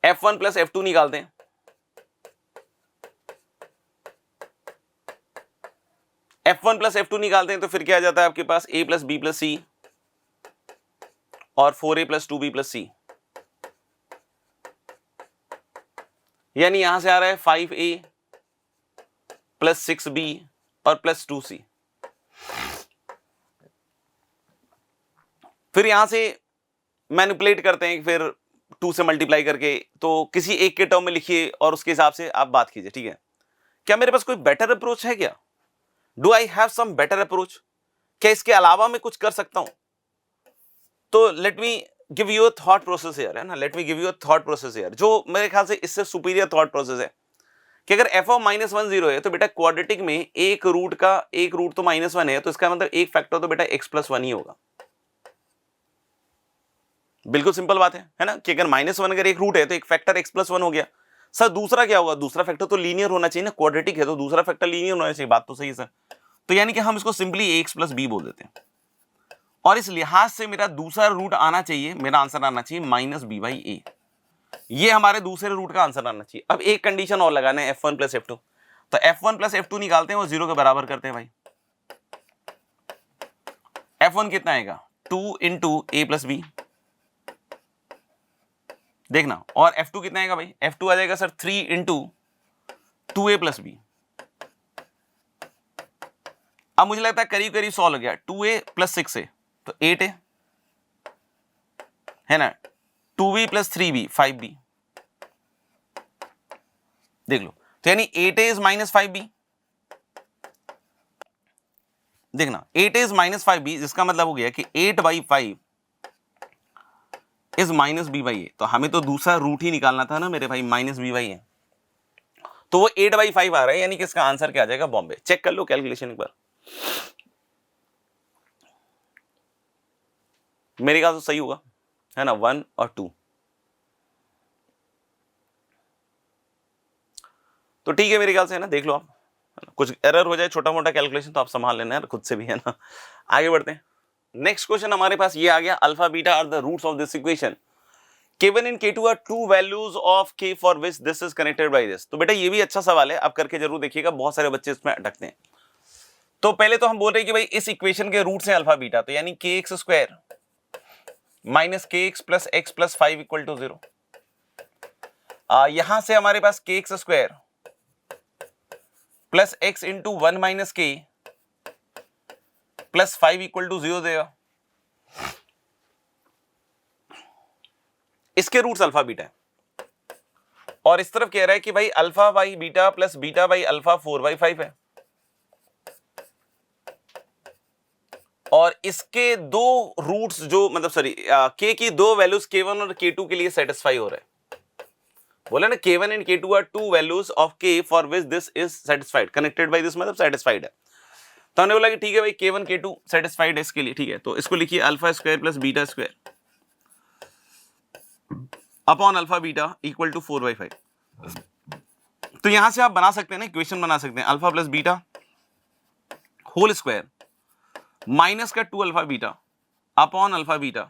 [SPEAKER 1] f1 + f2 निकालते हैं, f1 + f2 निकालते हैं, तो फिर क्या आ जाता है आपके पास? a + b + c और 4a + 2b + c, यानी यहां से आ रहा है 5a + 6b और +2c। फिर यहां से मैनिपुलेट करते हैं, फिर 2 से मल्टीप्लाई करके, तो किसी एक के टर्म में लिखिए और उसके हिसाब से आप बात कीजिए। ठीक है, क्या मेरे पास कोई बेटर अप्रोच है क्या? Do I have some better approach? क्या इसके अलावा मैं कुछ कर सकता हूं? तो let me give you a thought process here, है ना, let me give you a thought process here, जो मेरे ख्याल से इससे सुपीरियर थॉट प्रोसेस है कि अगर f of -1 0 है, तो बेटा क्वाड्रेटिक में एक रूट तो -1 है, तो इसका मतलब एक फैक्टर तो बेटा x + 1 ही होगा। बिल्कुल सिंपल बात है ना, कि अगर -1 अगर एक रूट है तो एक फैक्टर x + 1 हो गया। सर दूसरा क्या होगा? दूसरा फैक्टर तो लीनियर होना चाहिए ना, क्वाड्रेटिक है तो दूसरा फैक्टर लीनियर होना चाहिए, बात तो सही है सर। तो यानी कि हम इसको सिंपली ax + b बोल देते हैं, और इस लिहाज से मेरा दूसरा रूट आना चाहिए, मेरा आंसर आना चाहिए -b/a, ये हमारे दूसरे रूट का आंसर आना चाहिए। अब एक कंडीशन और लगाना है, f1 + f2, तो f1 + f2 निकालते हैं, वो 0 के बराबर करते हैं भाई। f1 कितना आएगा? 2 × a + b, देखना, और f2 कितना आएगा भाई? f2 आ जाएगा सर 3 × 2a + b। अब मुझे लगता है करीब करीब सॉल्व हो गया, 2a + 6a तो 8a, है ना, 2b + 3b 5b, देख लो, तो यानी 8a is -5b, देखना 8a is -5b, जिसका मतलब हो गया कि 8/5 इज -b/a, तो हमें तो दूसरा रूट ही निकालना था ना मेरे भाई, -b/a, तो वो 8/5 आ रहा है, यानी कि इसका आंसर क्या आ जाएगा? बॉम्बे। चेक कर लो कैलकुलेशन एक बार, मेरे ख्याल से सही होगा, है ना, 1 और 2। तो ठीक है मेरे ख्याल से, है ना, देख लो आप, कुछ एरर हो जाए छोटा मोटा कैलकुलेशन तो आप संभाल लेना यार खुद से भी, है ना। आगे बढ़ते हैं, नेक्स्ट क्वेश्चन हमारे पास ये आ गया, alpha beta are the roots of this equation, K1 and K2 are two values of K for which this is connected by this। तो बेटा ये भी अच्छा सवाल है, आप करके जरूर देखिएगा, बहुत सारे बच्चे इसमें अटकते हैं। तो पहले तो हम बोल रहे हैं कि भाई इस इक्वेशन के रूट्स हैं अल्फा बीटा, तो यानी kx² - kx + x + 5 = 0। यहां से हमारे पास kx² + x × 1 - k + 5 = 0 देगा। इसके रूट्स अल्फा बीटा है, और इस तरफ कह रहा है कि भाई α/β + β/α 4/5 है, और इसके दो रूट्स जो मतलब सॉरी k की दो वैल्यूज k1 और k2 के लिए सेटिस्फाई हो रहे हैं। बोला ना k1 and k2 are two values of k for which this is satisfied, connected by this मतलब सेटिस्फाइड है। तो हमने बोला कि ठीक है भाई k1 k2 सेटिस्फाइड है इसके लिए, ठीक है, तो इसको लिखिए α² + β² upon alpha beta equal to 4/5। तो यहां से आप बना सकते हैं ना, इक्वेशन बना सकते हैं, alpha + beta whole square minus का 2 alpha beta upon alpha beta.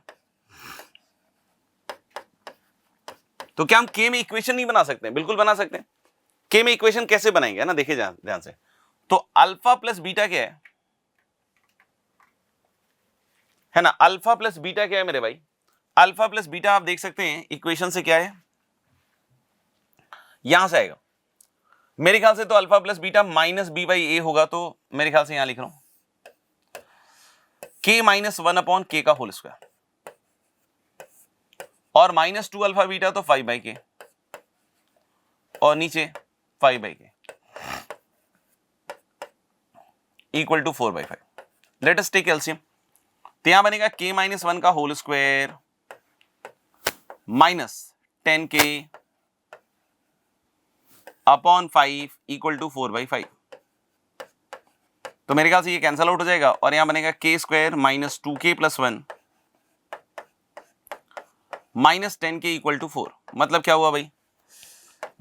[SPEAKER 1] तो क्या हम के में इक्वेशन नहीं बना सकते? बिल्कुल बना सकते हैं। के में इक्वेशन कैसे बनाएंगे, है ना, देखिए ध्यान से। तो अल्फा + बीटा क्या है ना, अल्फा + बीटा क्या है मेरे भाई? अल्फा + बीटा आप देख सकते हैं इक्वेशन से क्या है, यहां से आएगा मेरे ख्याल से, तो alpha plus beta minus b by a होगा, तो मेरे ख्याल से यहां लिख रहा हूं के माइनस 1 अपॉन के का होल स्क्वायर, और माइनस 2 अल्फा बीटा तो 5 बाई के, और नीचे 5 by k equal to 4 by 5। Let us take LCM. तो यहां बनेगा के माइनस 1 का होल स्क्वायर माइनस 10 के अपॉन 5 इक्वल टू 4 बाई 5। तो मेरे ख्याल से ये कैंसल आउट हो जाएगा, और यहां बनेगा k square minus 2k plus 1 minus 10k equal to 4। मतलब क्या हुआ भाई?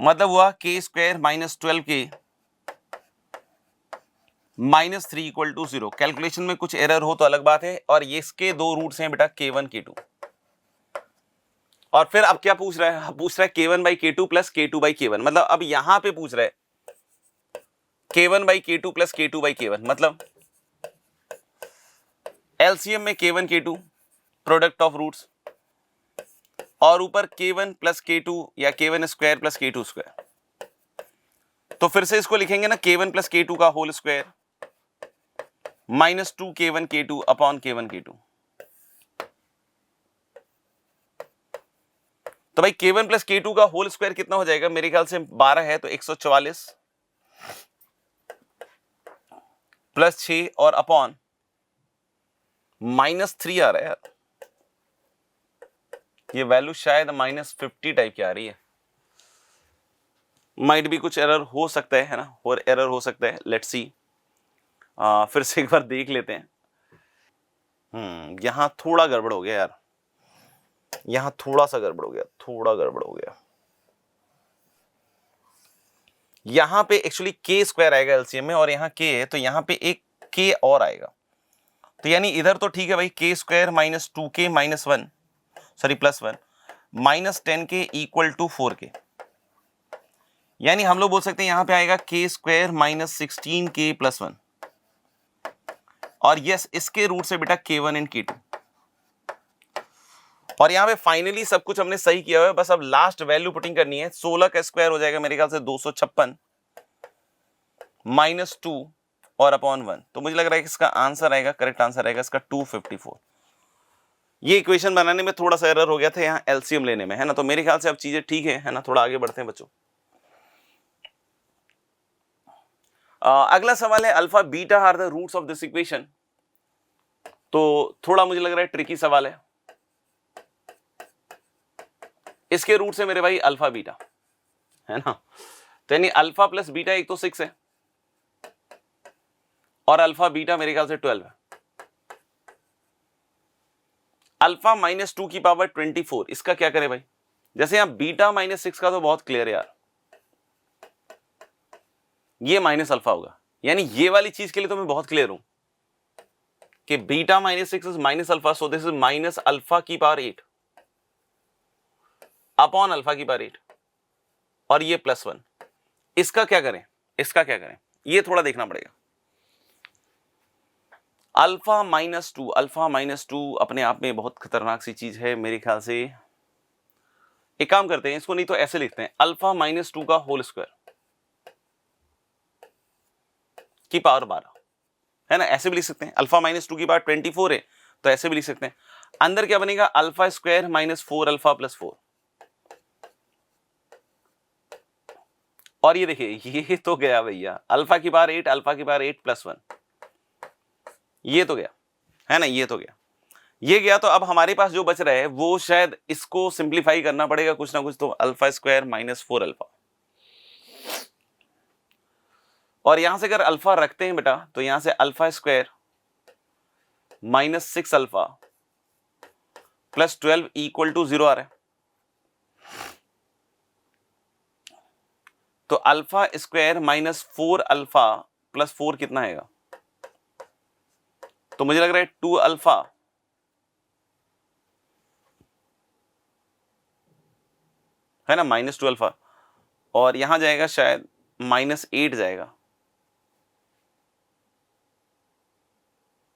[SPEAKER 1] मतलब हुआ k square minus 12k minus 3 equal to 0। Calculation में कुछ एरर हो तो अलग बात है, और ये इसके दो रूट्स हैं बेटा, k1 k2। और फिर अब क्या पूछ रहा है? पूछ रहा है k1 by k2 plus k2 by k1। मतलब अब यहां पे पूछ रहा है k1 by k2 plus k2 by k1। मतलब एलसीएम में k1 k2 product of roots, और ऊपर k1 प्लस k2 या k1 square plus k2 square. तो फिर से इसको लिखेंगे ना, k1 प्लस k2 का whole square minus 2 k1 k2 upon k1 k2। तो भाई k1 प्लस k2 का होल स्क्वायर कितना हो जाएगा? मेरे ख्याल से 12 है तो 144 प्लस 6 और अपॉन माइनस 3 आ रहा है यार। ये वैल्यू शायद माइनस 50 टाइप की आ रही है। माइट भी कुछ एरर हो सकता है ना, और एरर हो सकता है। लेट्स सी, फिर से एक बार देख लेते हैं। यहां थोड़ा गड़बड़ हो गया यार, यहां थोड़ा सा गड़बड़ हो गया, थोड़ा गड़बड़ हो गया। यहां पे एक्चुअली के स्क्वायर आएगा एलसीएम में, और यहां के है तो यहां पे एक के और आएगा। तो यानी इधर तो ठीक है भाई, k square minus 2k minus 1 sorry plus 1 minus 10k equal to 4k। यानी हम लोग बोल सकते हैं यहां पे आएगा के स्क्वायर माइनस 16k प्लस 1, और यस इसके रूट से बेटा k1 एंड k2। और यहां पे फाइनली सब कुछ हमने सही किया हुआ है, बस अब लास्ट वैल्यू पुटिंग करनी है। 16 का स्क्वायर हो जाएगा मेरे ख्याल से 256 माइनस 2 और अपॉन 1। तो मुझे लग रहा है कि इसका आंसर आएगा, करेक्ट आंसर आएगा इसका 254। ये इक्वेशन बनाने में थोड़ा सा एरर हो गया था यहाँ एलसीएम लेने में, है ना। तो मेरे ख्याल से अब चीजें ठीक है ना। थोड़ा आगे बढ़ते हैं बच्चों। अगला सवाल है alpha beta are the roots of this equation. तो थोड़ा मुझे लग रहा है ट्रिकी सवाल है। इसके रूट से मेरे भाई अल्फा बीटा, है ना। तो यानी अल्फा प्लस बीटा एक तो 6 है, और अल्फा बीटा मेरे ख्याल से 12 है। अल्फा माइनस 2 की पावर 24, इसका क्या करें भाई? जैसे यहां बीटा माइनस 6 का तो बहुत क्लियर है यार, ये माइनस अल्फा होगा। यानी ये वाली चीज के लिए तो मैं बहुत क्लियर हूं कि beta minus 6 is minus alpha, so this is minus alpha की पावर 8 अपॉन अल्फा की पावर 8, और ये प्लस 1। इसका क्या करें? इसका क्या करें ये थोड़ा देखना पड़ेगा। अल्फा माइनस 2, अल्फा माइनस 2 अपने आप में बहुत खतरनाक सी चीज है मेरे ख्याल से। एक काम करते हैं, इसको नहीं तो ऐसे लिखते हैं, अल्फा माइनस 2 का होल स्क्वायर की पावर 12, है ना। ऐसे भी लिख सकते हैं। अल्फा माइनस 2 की पावर 24 है, तो ऐसे भी लिख सकते हैं। अंदर क्या बनेगा? Alpha square minus 4 alpha plus 4। और ये देखिए, ये तो गया भैया, अल्फा की पावर 8, अल्फा की पावर 8 प्लस 1, ये तो गया, है ना। ये तो गया, ये गया। तो अब हमारे पास जो बच रहा है वो शायद इसको सिंप्लीफाई करना पड़ेगा कुछ ना कुछ। तो अल्फा स्क्वायर माइनस 4 अल्फा, और यहां से अगर अल्फा रखते हैं बेटा, तो यहां से alpha square minus 6 alpha plus 12 equal to 0 आ रहा है। तो alpha square minus 4 alpha plus 4 कितना आएगा? तो मुझे लग रहा है 2 अल्फा है ना, माइनस 2 अल्फा, और यहां जाएगा शायद माइनस 8 जाएगा।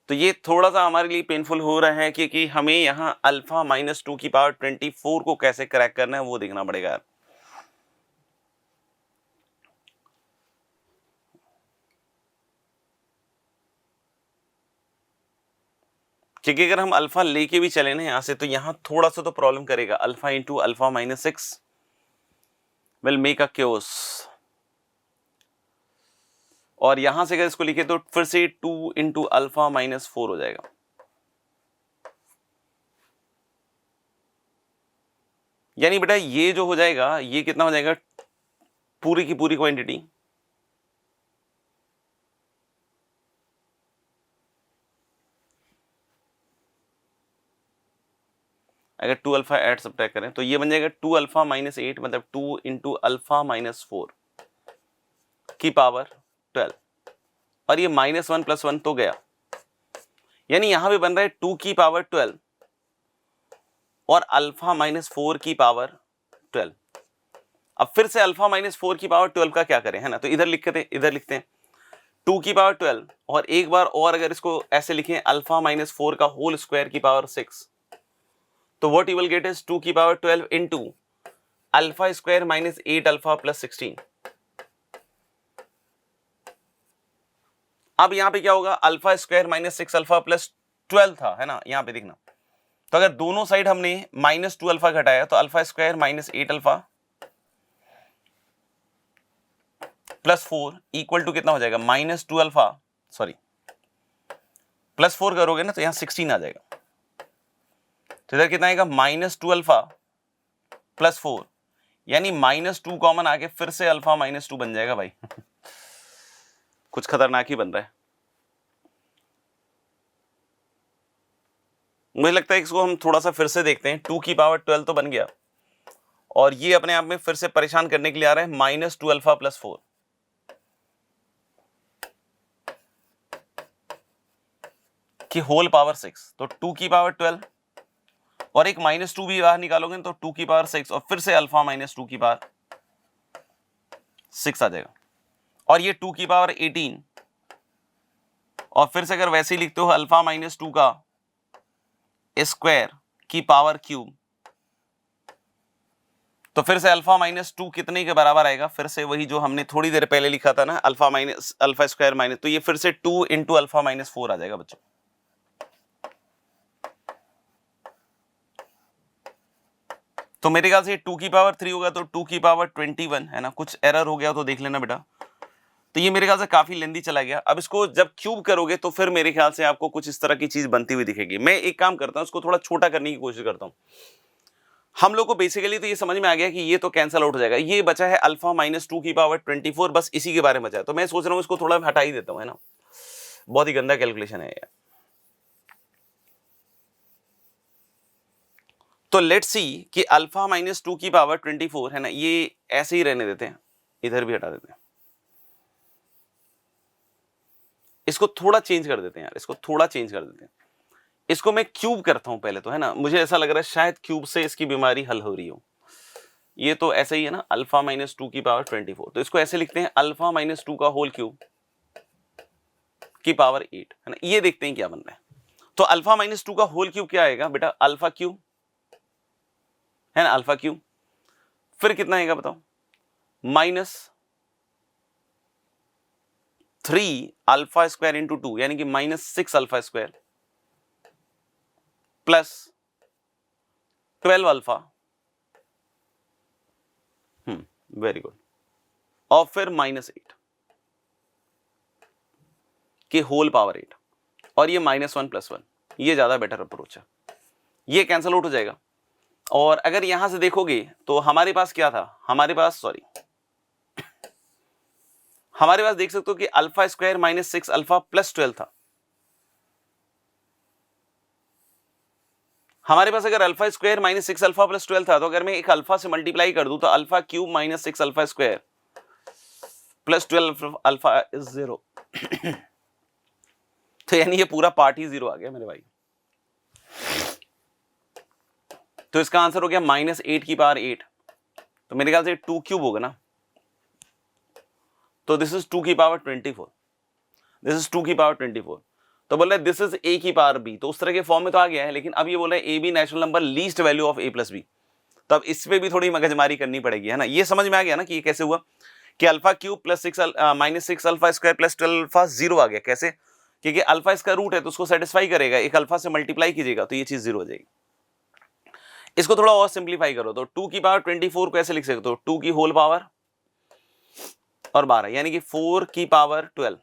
[SPEAKER 1] तो ये थोड़ा सा हमारे लिए पेनफुल हो रहा है, क्योंकि हमें यहां अल्फा माइनस 2 की पावर 24 को कैसे क्रैक करना है वो देखना पड़ेगा। क्योंकि अगर हम अल्फा लेके भी चले ना यहां से, तो यहां थोड़ा सा तो प्रॉब्लम करेगा। Alpha into alpha minus 6 will make a chaos, और यहां से अगर इसको लिखे तो फिर से 2 इंटू अल्फा माइनस 4 हो जाएगा। यानी बेटा ये जो हो जाएगा, ये कितना हो जाएगा, पूरी की पूरी क्वांटिटी अगर 2 अल्फा ऐड सब्ट्रैक्ट करें तो ये बन जाएगा 2 अल्फा माइनस 8, मतलब 2 इंटू अल्फा माइनस 4 की पावर 12, और ये -1 + 1 तो गया, यानी यहां पे बन रहा है 2 की पावर 12 और अल्फा माइनस 4 की पावर 12। अब फिर से अल्फा माइनस 4 की पावर 12 का क्या करें, है ना, तो इधर लिखते हैं 2 की पावर 12, और एक बार और अगर इसको ऐसे लिखें अल्फा माइनस 4 का होल स्क्वायर की पावर 6, तो what you will get is 2 की power 12 into alpha square minus 8 alpha plus 16। अब यहां पे क्या होगा, alpha square minus 6 alpha plus 12 था, है ना, यहां पे देखना, तो अगर दोनों साइड हमने -2 अल्फा घटाया तो alpha square minus 8 alpha plus 4 equal to कितना हो जाएगा, -2 अल्फा, सॉरी प्लस 4 करोगे ना तो यहां 16 आ जाएगा, तो इधर कितना आएगा, -2 अल्फा प्लस 4, यानी -2 कॉमन आके फिर से अल्फा -2 बन जाएगा भाई। कुछ खतरनाक ही बन रहा है। मुझे लगता है इसको हम थोड़ा सा फिर से देखते हैं। 2 की पावर 12 तो बन गया, और ये अपने आप में फिर से परेशान करने के लिए आ रहा है -2 अल्फा प्लस 4 की होल पावर 6, तो 2 की पावर 12 और एक -2 भी बाहर निकालोगे तो 2 की पावर 6 और फिर से अल्फा -2 की पावर 6 आ जाएगा, और ये 2 की पावर 18, और फिर से अगर वैसे ही लिखते हो अल्फा -2 का स्क्वायर की पावर क्यूब, तो फिर से अल्फा -2 कितने के बराबर आएगा, फिर से वही जो हमने थोड़ी देर पहले लिखा था ना, अल्फा स्क्वायर माइनस, तो ये फिर से 2 इंटू अल्फा -4 आ जाएगा बच्चों। तो मेरे ख्याल से 2 की पावर 3 होगा तो 2 की पावर 21, है ना, कुछ एरर हो गया तो देख लेना बेटा। तो ये मेरे ख्याल से काफी लेंदी चला गया। अब इसको जब क्यूब करोगे तो फिर मेरे ख्याल से आपको कुछ इस तरह की चीज बनती हुई दिखेगी। मैं एक काम करता हूं, इसको थोड़ा छोटा करने की कोशिश करता हूं। हम लोग को बेसिकली तो ये समझ में आ गया कि ये तो कैंसिल आउट हो जाएगा, ये बचा है अल्फा -2 की पावर 24, बस इसी के बारे में बचा है। तो मैं सोच रहा हूँ इसको थोड़ा हटा ही देता हूँ, है ना, बहुत ही गंदा कैलकुलेशन है यार। तो लेट्स सी कि अल्फा -2 की पावर 24, है ना, ये ऐसे ही रहने देते हैं, इधर भी हटा देते हैं, इसको थोड़ा चेंज कर देते हैं यार, इसको थोड़ा चेंज कर देते हैं। इसको मैं क्यूब करता हूं पहले तो, है ना, मुझे ऐसा लग रहा है शायद क्यूब से इसकी बीमारी हल हो रही हो। ये तो ऐसे ही है ना, अल्फा -2 की पावर 24, तो इसको ऐसे लिखते हैं अल्फा -2 का होल क्यूब की पावर 8, है ना। ये देखते हैं क्या बन रहा है। तो अल्फा -2 का होल क्यूब क्या आएगा बेटा, अल्फा क्यूब, है ना, अल्फा क्यूब, फिर कितना आएगा बताओ, -3 अल्फा स्क्वायर इंटू 2, यानी कि -6 alpha square plus 12 alpha, very good, और फिर -8 के होल पावर 8, और ये -1 + 1, ये ज्यादा बेटर अप्रोच है, ये कैंसिल आउट हो जाएगा। और अगर यहां से देखोगे तो हमारे पास क्या था, हमारे पास देख सकते हो कि अल्फा स्क्वायर -6 अल्फा प्लस 12 था। हमारे पास अगर अल्फा स्क्वायर -6 अल्फा प्लस 12 था, तो अगर मैं एक अल्फा से मल्टीप्लाई कर दूं तो alpha cube -6 alpha square plus 12 alpha is 0। तो यानी ये पूरा पार्ट ही 0 आ गया मेरे भाई। तो इसका आंसर हो गया -8 की पावर 8, तो मेरे ख्याल से 2 क्यूब होगा ना, तो दिस इज 2 की पावर 24, दिस इज 2 की पावर 24। तो बोल रहे दिस इज a की पावर b, तो उस तरह के फॉर्म में तो आ गया है, लेकिन अब ये बोल रहे हैं a b natural number least value of a plus b, तो अब इस पे भी थोड़ी मगजमारी करनी पड़ेगी, है ना। ये समझ में आ गया ना कि ये कैसे हुआ कि alpha cube plus -6 alpha square plus 12 alpha 0 आ गया, कैसे, क्योंकि अल्फा इसका रूट है तो उसको सेटिस्फाई करेगा, एक अल्फा से मल्टीप्लाई कीजिएगा तो ये चीज 0 हो जाएगी। इसको थोड़ा और सिंप्लीफाई करो तो 2 की पावर 24 को ऐसे लिख सकते हो 2 की होल पावर और 12 यानी कि 4 की पावर 12।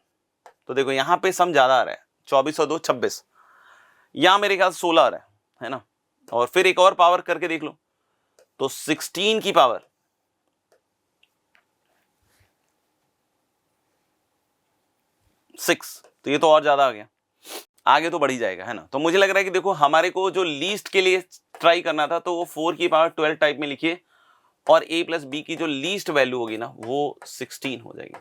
[SPEAKER 1] तो देखो यहां पे सम ज्यादा आ रहा है, 24 और 2 26, यहां मेरे ख्याल 16 आ रहा है ना। और फिर एक और पावर करके देख लो तो 16 की पावर 6, तो ये तो और ज्यादा आ गया, आगे तो बढ़ ही जाएगा है ना। तो मुझे लग रहा है कि देखो हमारे को जो लीस्ट के लिए ट्राई करना था तो वो 4 की पावर 12 टाइप में लिखिए और a प्लस बी की जो लीस्ट वैल्यू होगी ना वो 16 हो जाएगी।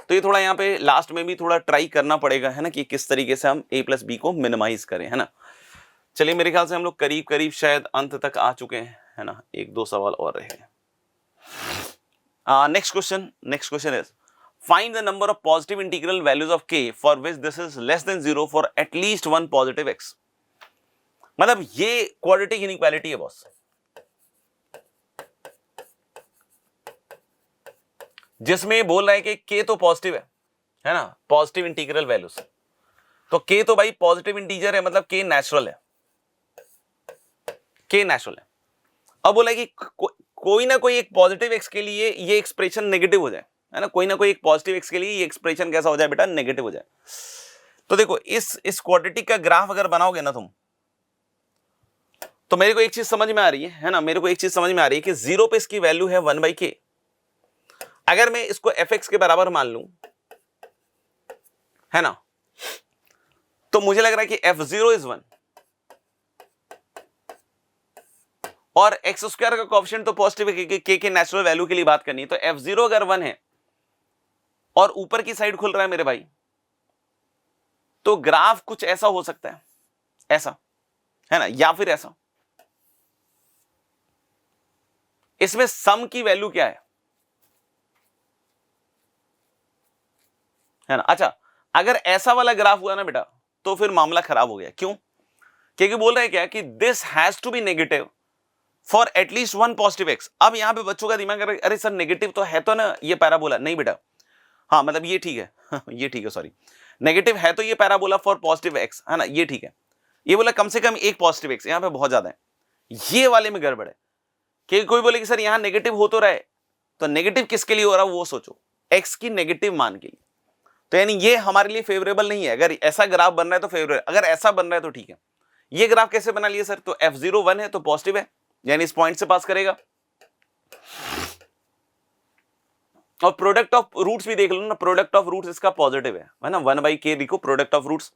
[SPEAKER 1] तो ये थोड़ा यहाँ पे लास्ट में भी थोड़ा ट्राई करना पड़ेगा है ना कि किस तरीके से हम a प्लस बी को मिनिमाइज करें है ना। चलिए मेरे ख्याल से हम लोग करीब करीब शायद अंत तक आ चुके हैं है ना, एक दो सवाल और रहे हैं। Next question is find the number of positive integral values of k for which this is less than 0 for at least one positive x। मतलब ये क्वाड्रेटिक इनइक्वालिटी है बॉस, जिसमें बोल रहा है कि k तो पॉजिटिव है ना, पॉजिटिव इंटीग्रल वैल्यूज, तो k तो भाई पॉजिटिव इंटीजर है, मतलब k नेचुरल है, k नेचुरल है। अब बोला है कि कोई ना कोई एक पॉजिटिव x के लिए ये एक्सप्रेशन नेगेटिव हो जाए है ना, कोई ना कोई एक पॉजिटिव x के लिए ये एक्सप्रेशन कैसा हो जाए बेटा, नेगेटिव हो जाए। तो देखो इस क्वाड्रेटिक का ग्राफ अगर बनाओगे ना तुम, तो मेरे को एक चीज समझ में आ रही है ना, मेरे को एक चीज समझ में आ रही है कि 0 पे इसकी वैल्यू है 1/k। अगर मैं इसको fx के बराबर मान लूं है ना, तो मुझे लग रहा है कि f0 इज 1 और x स्क्वायर का कोएफिशिएंट तो पॉजिटिव है, k के नेचुरल वैल्यू के लिए बात करनी है। तो f0 अगर 1 है और ऊपर की साइड खुल रहा है मेरे भाई, तो ग्राफ कुछ ऐसा हो सकता है, ऐसा है ना, या फिर ऐसा। इसमें सम की वैल्यू क्या है ना। अच्छा अगर ऐसा वाला ग्राफ हुआ ना बेटा तो फिर मामला खराब हो गया। क्यों? क्योंकि बोल रहे हैं क्या कि this has to be negative for at least one positive x. अब यहां पे बच्चों का दिमाग कर, अरे सर नेगेटिव तो है तो ना ये पैराबोला, नहीं बेटा, हाँ मतलब ये ठीक है ये ठीक है, सॉरी नेगेटिव है तो ये पैराबोला फॉर पॉजिटिव एक्स है ना, ये ठीक है। ये बोला कम से कम एक पॉजिटिव एक्स, यहां पे बहुत ज्यादा है, ये वाले में गड़बड़ है। कि कोई बोले कि सर यहां नेगेटिव हो तो रहा है, तो नेगेटिव किसके लिए हो रहा है वो सोचो, एक्स की नेगेटिव मान के लिए। तो यानी ये हमारे लिए फेवरेबल नहीं है। अगर ऐसा ग्राफ बन रहा है तो फेवरेबल, अगर ऐसा बन रहा है तो ठीक है। ये ग्राफ कैसे बना लिया सर, तो f0 1 है तो पॉजिटिव है, यानी इस पॉइंट से पास करेगा। और प्रोडक्ट ऑफ रूट्स भी देख लो ना, प्रोडक्ट ऑफ रूट्स इसका पॉजिटिव है ना, 1/k लिखो प्रोडक्ट ऑफ रूट्स।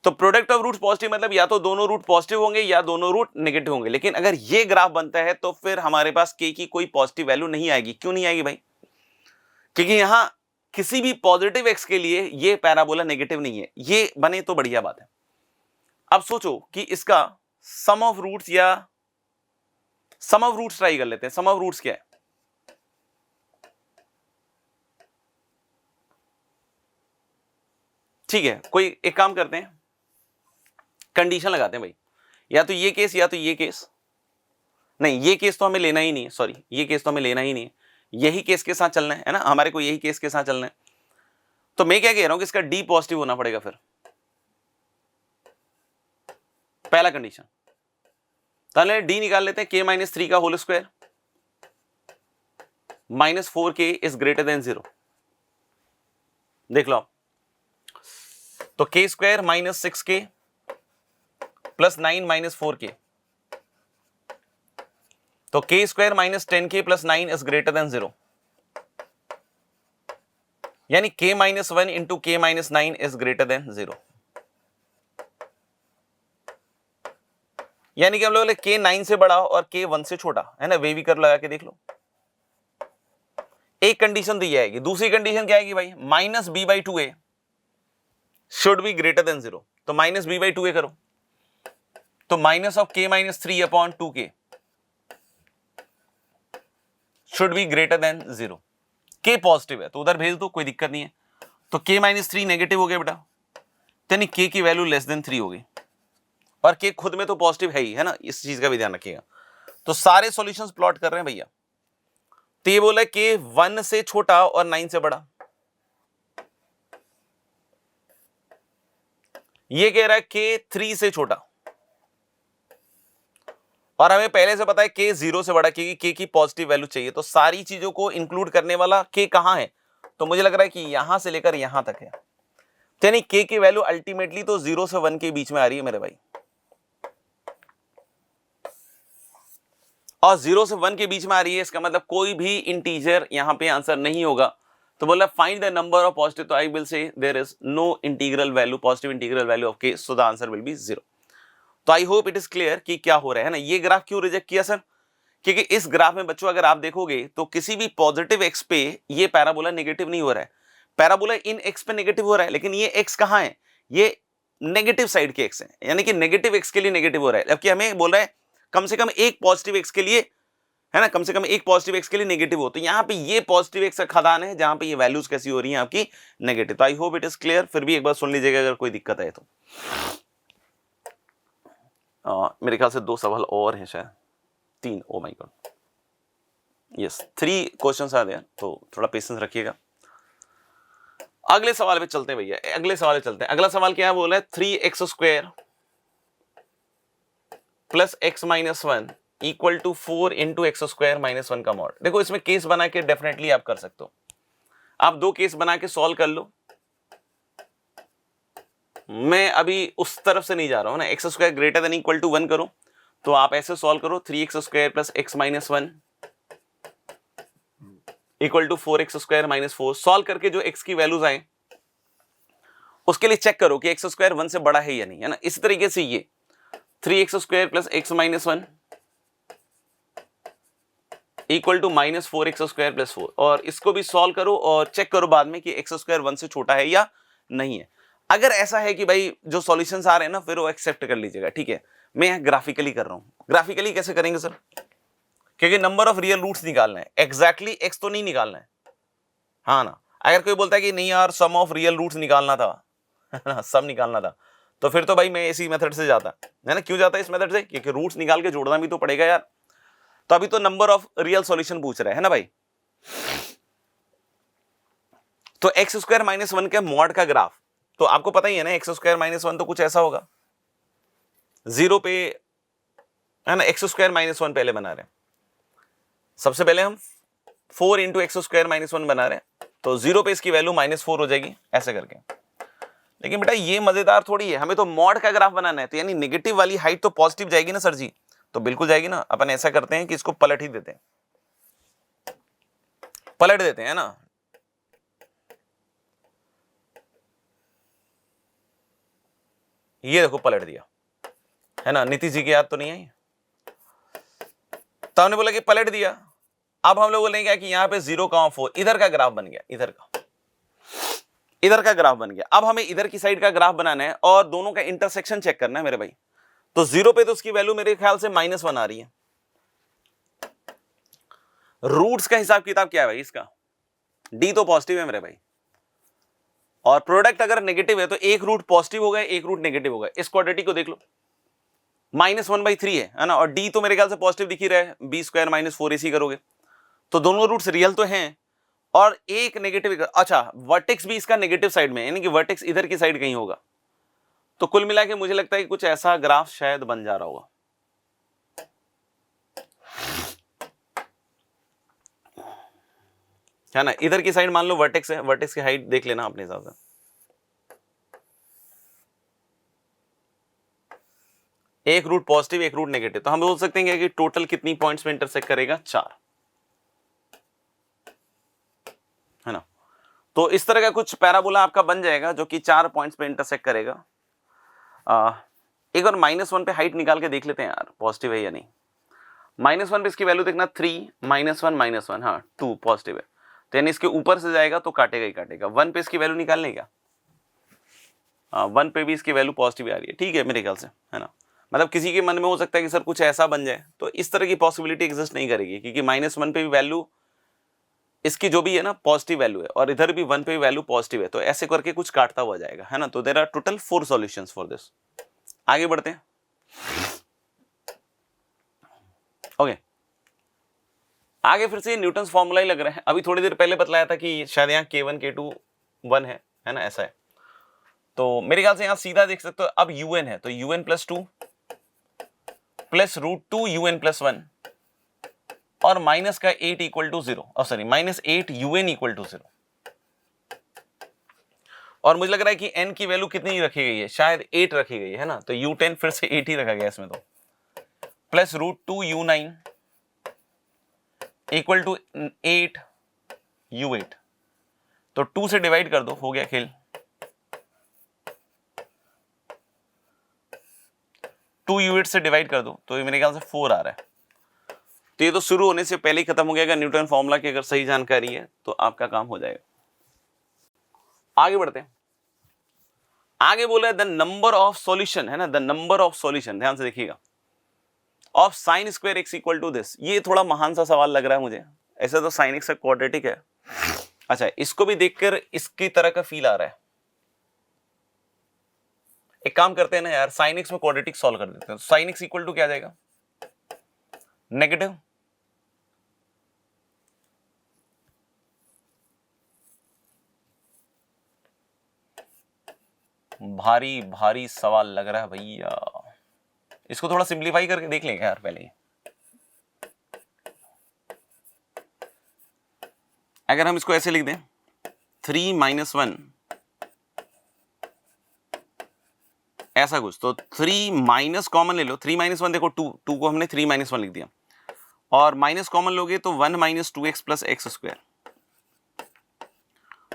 [SPEAKER 1] तो प्रोडक्ट ऑफ रूट्स पॉजिटिव मतलब या तो दोनों रूट पॉजिटिव होंगे या दोनों रूट नेगेटिव होंगे। लेकिन अगर ये ग्राफ बनता है तो फिर हमारे पास k की कोई पॉजिटिव वैल्यू नहीं आएगी। क्यों नहीं आएगी भाई? क्योंकि यहां किसी भी पॉजिटिव x के लिए ये पैराबोला नेगेटिव नहीं है। ये बने तो बढ़िया बात है। अब सोचो कि इसका सम ऑफ रूट्स या सम ऑफ रूट्स ट्राई कर लेते हैं। सम ऑफ रूट्स क्या है? ठीक है, कोई एक काम करते हैं, कंडीशन लगाते हैं भाई, या तो ये केस या तो ये केस। नहीं ये केस तो हमें लेना ही नहीं है, सॉरी ये केस तो हमें लेना ही नहीं है, यही केस के साथ चलना है ना, हमारे को यही केस के साथ चलना है। तो मैं क्या कह रहा हूं कि इसका डी पॉजिटिव होना पड़ेगा। फिर पहला कंडीशन, पहले डी निकाल लेते हैं, k-3 का whole square -4k is greater than 0। देख लो आप, तो k square -6k plus 9 -4k, तो k square -10k plus 9 is greater than 0, यानी k-1 into k-9 is greater than 0। यानी कि हम लोग k 9 से बड़ा और k 1 से छोटा है ना, वे भी कर लगा के देख लो। एक कंडीशन दी जाएगी। दूसरी कंडीशन क्या आएगी भाई, -b/2a should be greater than 0। तो -b/2a करो, तो minus of k-3/2k should be greater than 0। k positive है तो उधर भेज दो, कोई दिक्कत नहीं है। तो k-3 नेगेटिव हो गया बेटा, यानी k की वैल्यू लेस देन 3 हो गई, और k खुद में तो पॉजिटिव है ना, इस चीज का भी ध्यान रखिएगा। तो सारे सॉल्यूशंस प्लॉट कर रहे हैं भैया। तो ये बोला कि 1 से छोटा और 9 से बड़ा, ये कह रहा है के 3 से छोटा, और हमें पहले से पता है के 0 से बड़ा, क्योंकि के की पॉजिटिव वैल्यू चाहिए। तो सारी चीजों को इंक्लूड करने वाला के कहां है, तो मुझे लग रहा है कि यहां से लेकर यहां तक है, यानी के की वैल्यू अल्टीमेटली तो 0 से 1 के बीच में आ रही है मेरे भाई, और 0 से 1 के बीच में आ रही है, इसका मतलब कोई भी इंटीजर यहां पे आंसर नहीं होगा। तो बोला find the number of positive, तो I will say there is no integral value, positive integral value of k, so the answer will be 0। तो I hope it is clear कि क्या हो रहा है ना। ये ग्राफ क्यों रिजेक्ट किया सर, क्योंकि इस ग्राफ में बच्चों अगर आप देखोगे तो किसी भी पॉजिटिव एक्स पे ये पैराबोला नेगेटिव नहीं हो रहा है, पैराबोला इन एक्स पे नेगेटिव हो रहा है, लेकिन ये एक्स कहां है, ये नेगेटिव साइड के एक्स है, यानी कि नेगेटिव एक्स के लिए नेगेटिव हो रहा है, जबकि हमें बोल रहा है कम से कम एक पॉजिटिव एक्स के लिए, है ना, कम से कम एक पॉजिटिव एक्स के लिए नेगेटिव हो। तो यहां पे ये पॉजिटिव एक्स का खदान है जहां पे ये वैल्यूज कैसी हो रही हैं आपकी, नेगेटिव। तो I hope it is clear, फिर भी एक बार सुन लीजिएगा अगर कोई दिक्कत है तो। मेरे ख्याल से 2 सवाल और हैं, शायद 3, oh my god, yes 3 questions आ गए, तो थोड़ा पेशेंस रखिएगा। अगले सवाल पे चलते हैं भैया, अगले सवाल पे चलते हैं। अगला सवाल क्या है, बोला है 3x² plus x minus 1 equal to 4 into x² minus 1 का मॉड। देखो इसमें केस बना के डेफिनेटली आप कर सकते हो, आप 2 केस बना के सॉल्व कर लो। मैं अभी उस तरफ से नहीं जा रहा हूं ना, x² greater than equal to 1 करो, तो आप ऐसे सॉल्व करो 3x² plus x minus 1 equal to 4x² minus 4। Solve करके जो x की वैल्यूज आए उसके लिए चेक करो कि x² 1 से बड़ा है या नहीं, है ना। इस तरीके से ये 3x² plus x minus 1 equal to minus 4x² plus 4, और इसको भी सॉल्व करो और चेक करो बाद में कि x² 1 से छोटा है या नहीं है। अगर ऐसा है कि भाई जो सॉल्यूशंस आ रहे हैं ना, फिर वो एक्सेप्ट कर लीजिएगा, ठीक है। मैं यहाँ ग्राफिकली कर रहा हूँ। ग्राफिकली कैसे करेंगे सर, क्योंकि नंबर ऑफ रियल रूट्स निकालना है, एग्जैक्टली एक्स तो नहीं निकालना है, हाँ ना। अगर कोई बोलता है कि नहीं यार सम ऑफ रियल रूट्स निकालना था सब निकालना था, तो फिर तो भाई मैं इसी मेथड से जाता, है ना। क्यों जाता है इस मेथड से, क्योंकि रूट्स निकाल के जोड़ना भी तो पड़ेगा यार। तो अभी तो नंबर ऑफ रियल सॉल्यूशन पूछ रहा है ना भाई। तो x² माइनस 1 के मॉड का ग्राफ तो आपको पता ही है ना, x² माइनस 1 तो कुछ ऐसा होगा 0 पे, है ना। x² माइनस 1 पहले बना रहे हैं, सबसे पहले हम 4 इंटू x² माइनस 1 बना रहे हैं, तो 0 पे इसकी वैल्यू -4 हो जाएगी ऐसे करके। लेकिन बेटा ये मजेदार थोड़ी है, हमें तो मॉड का ग्राफ बनाना है, तो यानी नेगेटिव वाली हाइट तो पॉजिटिव जाएगी ना सर जी, तो बिल्कुल जाएगी ना। अपन ऐसा करते हैं कि इसको पलट ही देते हैं, पलट देते हैं ना। ये देखो पलट दिया, है ना। नीतीश जी की याद तो नहीं आई, तो हमने बोला कि पलट दिया। अब हम लोग बोलेंगे क्या कि यहाँ पे 0,4 इधर का ग्राफ बन गया, इधर का ग्राफ बन गया। अब हमें इधर की साइड का ग्राफ बनाना है और दोनों का इंटरसेक्शन चेक करना है मेरे भाई। तो 0 पे तो उसकी वैल्यू मेरे ख्याल से -1 आ रही है। रूट्स का हिसाब किताब क्या है भाई इसका, डी तो पॉजिटिव है मेरे भाई, और प्रोडक्ट अगर नेगेटिव है तो एक रूट पॉजिटिव होगा एक रूट नेगेटिव होगा। इस क्वाड्रेटिक को देख लो, -1/3 है ना, और डी तो मेरे ख्याल से पॉजिटिव दिख ही रहा है, b² - 4 ac करोगे तो दोनों रूट्स रियल तो हैं, और एक नेगेटिव, अच्छा वर्टेक्स भी इसका नेगेटिव साइड में, यानी कि वर्टेक्स इधर की साइड कहीं होगा। तो कुल मिला के मुझे लगता है कि कुछ ऐसा ग्राफ शायद बन जा रहा होगा। है ना, इधर की साइड मान लो वर्टेक्स है, वर्टेक्स की हाइट देख लेना अपने हिसाब से। एक रूट पॉजिटिव एक रूट नेगेटिव, तो हम बोल सकते हैं कि टोटल कितनी पॉइंट्स में इंटरसेक्ट करेगा, 4, है ना। तो इस तरह का कुछ पैराबोला आपका बन जाएगा जो कि 4 पॉइंट्स पे इंटरसेक्ट करेगा। एक बार -1 पे हाइट निकाल के देख लेते हैं यार, पॉजिटिव है या नहीं। -1 पे इसकी वैल्यू देखना 3 -1 -1, हाँ 2 पॉजिटिव है, तो यानी इसके ऊपर से जाएगा तो काटेगा ही काटेगा। 1 पे इसकी वैल्यू निकालने का, 1 पे भी इसकी वैल्यू पॉजिटिव आ रही है, ठीक है मेरे ख्याल से, है ना। मतलब किसी के मन में हो सकता है कि सर कुछ ऐसा बन जाए, तो इस तरह की पॉसिबिलिटी एग्जिस्ट नहीं करेगी, क्योंकि -1 पे भी वैल्यू इसकी जो भी है ना पॉजिटिव वैल्यू है, और इधर भी 1 पे भी वैल्यू पॉजिटिव है, तो ऐसे करके कुछ काटता हुआ जाएगा, है ना। तो there are total 4 solutions for this. आगे बढ़ते हैं, ओके। आगे फिर से न्यूटन्स फॉर्मूला ही लग रहा है। अभी थोड़ी देर पहले बतलाया था कि शायद यहाँ K1 K2 1 है ना, ऐसा है। तो मेरे ख्याल से यहां सीधा देख सकते हो, अब un है तो un plus 2 plus √2 un plus 1 और माइनस का 8 equal to 0, sorry minus 8 un equal to 0। और मुझे लग रहा है कि n की वैल्यू कितनी रखी गई है, शायद 8 रखी गई है ना, तो u10 फिर से 8 ही रखा गया इसमें, तो plus √2 u9 equal to 8 u8, तो 2 से डिवाइड कर दो, हो गया खेल। 2 u8 से डिवाइड कर दो तो ये मेरे ख्याल से 4 आ रहा है। तो ये तो शुरू होने से पहले ही खत्म हो गया न्यूटन फॉर्मूला की, अगर सही जानकारी है तो आपका काम हो जाएगा। आगे बढ़ते हैं। आगे बोला है द नंबर ऑफ सॉल्यूशन, है ना, द नंबर ऑफ सॉल्यूशन, ध्यान से देखिएगा, of sine square x equal to this. ये थोड़ा महान सा सवाल लग रहा है मुझे, ऐसा तो साइन एक्स का क्वाड्रेटिक है। अच्छा, इसको भी देखकर इसकी तरह का फील आ रहा है। एक काम करते हैं ना यार, साइन एक्स में क्वाड्रेटिक सॉल्व कर देते हैं। साइन एक्स इक्वल टू क्या आ जाएगा, नेगेटिव भारी भारी सवाल लग रहा है भैया, इसको थोड़ा सिंप्लीफाई करके देख लेंगे यार पहले ही। अगर हम इसको ऐसे लिख दें 3 - 1 ऐसा कुछ, तो 3 माइनस कॉमन ले लो, 3 - 1 देखो 2 को हमने 3 - 1 लिख दिया, और माइनस कॉमन लोगे तो 1 - 2x प्लस एक्स स्क्वायर।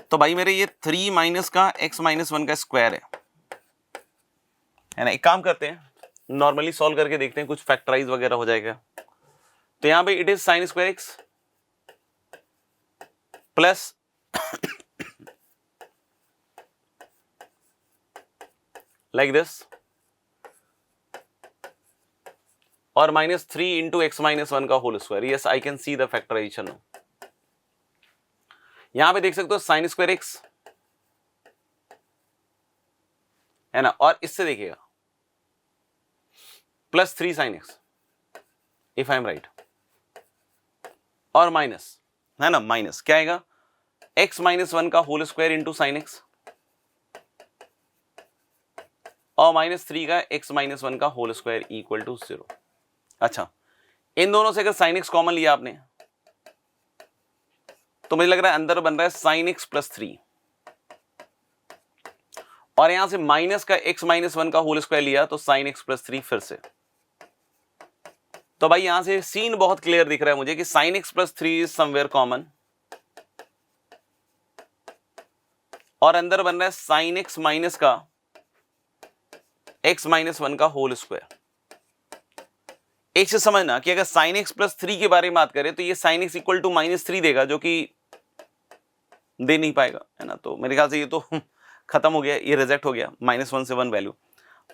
[SPEAKER 1] तो भाई मेरे ये 3 माइनस का x - 1 का स्क्वायर है ना। एक काम करते हैं, नॉर्मली सॉल्व करके देखते हैं, कुछ फैक्टराइज वगैरह हो जाएगा। तो यहां पे it is sine square x plus like this और -3 इंटू x - 1 का whole square. Yes, I can see the factorisation. यहां पे देख सकते हो साइन स्क्वायर एक्स है ना, और इससे देखिएगा plus 3 sin x, if I am right, और माइनस, है ना, माइनस क्या आएगा, x - 1 का whole square into sine x और -3 का x - 1 का होल स्क्वायर इक्वल टू 0। अच्छा, इन दोनों से अगर साइन एक्स कॉमन लिया आपने तो मुझे लग रहा है अंदर बन रहा है साइन एक्स प्लस 3, और यहां से माइनस का x - 1 का होल स्क्वायर लिया तो साइन एक्स प्लस 3 फिर से। तो भाई यहां से सीन बहुत क्लियर दिख रहा है मुझे कि sine x plus 3 is somewhere common, और अंदर बन रहा है साइन एक्स माइनस का x - 1 का होल स्क्वायर। एक से समझना कि अगर साइन एक्स प्लस 3 के बारे में बात करें तो ये साइन एक्स इक्वल टू -3 देगा, जो कि दे नहीं पाएगा, है ना। तो मेरे ख्याल से ये तो खत्म हो गया, ये रिजेक्ट हो गया, -1 से 1 वैल्यू।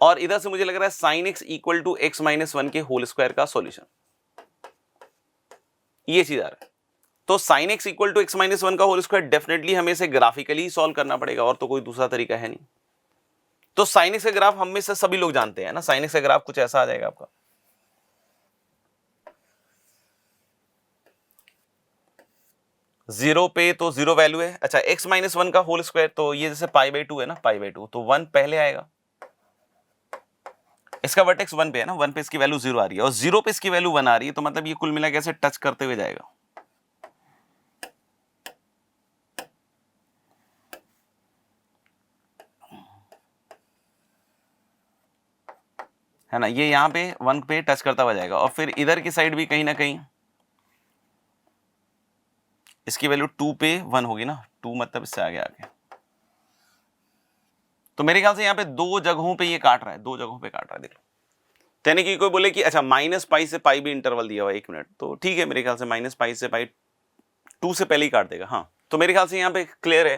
[SPEAKER 1] और इधर से मुझे लग रहा है sine x equal to x - 1 के होल स्क्वायर का सॉल्यूशन, ये चीज आ रहा है। तो sine x equal to x - 1 का होल स्क्वायर डेफिनेटली हमें इसे ग्राफिकली सॉल्व करना पड़ेगा, और तो कोई दूसरा तरीका है नहीं। तो साइन एक्स का ग्राफ हम में से सभी लोग जानते हैं ना, साइन एक्स का ग्राफ कुछ ऐसा आ जाएगा आपका, जीरो पे तो जीरो वैल्यू है। अच्छा, x - 1 का होल स्क्वायर, तो ये जैसे π/2 है ना, π/2, तो 1 पहले आएगा, इसका वर्टेक्स 1 पे है ना, 1 पे इसकी वैल्यू 0 आ रही है और 0 पे इसकी वैल्यू 1 आ रही है, तो मतलब ये कुल मिला के ऐसे टच करते हुए जाएगा, है ना। ये यहां पे 1 पे टच करता हुआ जाएगा, और फिर इधर की साइड भी कहीं ना कहीं इसकी वैल्यू 2 पे 1 होगी ना, 2 मतलब इससे आगे आगे। तो मेरे ख्याल से यहाँ पे दो जगहों पे ये काट रहा है, दो जगहों पे काट रहा है, देख लो। यानी कि कोई बोले कि अच्छा -π से π भी इंटरवल दिया हुआ है 1 मिनट, तो ठीक है, मेरे ख्याल से -π से π 2 से पहले ही काट देगा। हाँ, तो मेरे ख्याल से यहाँ पे क्लियर है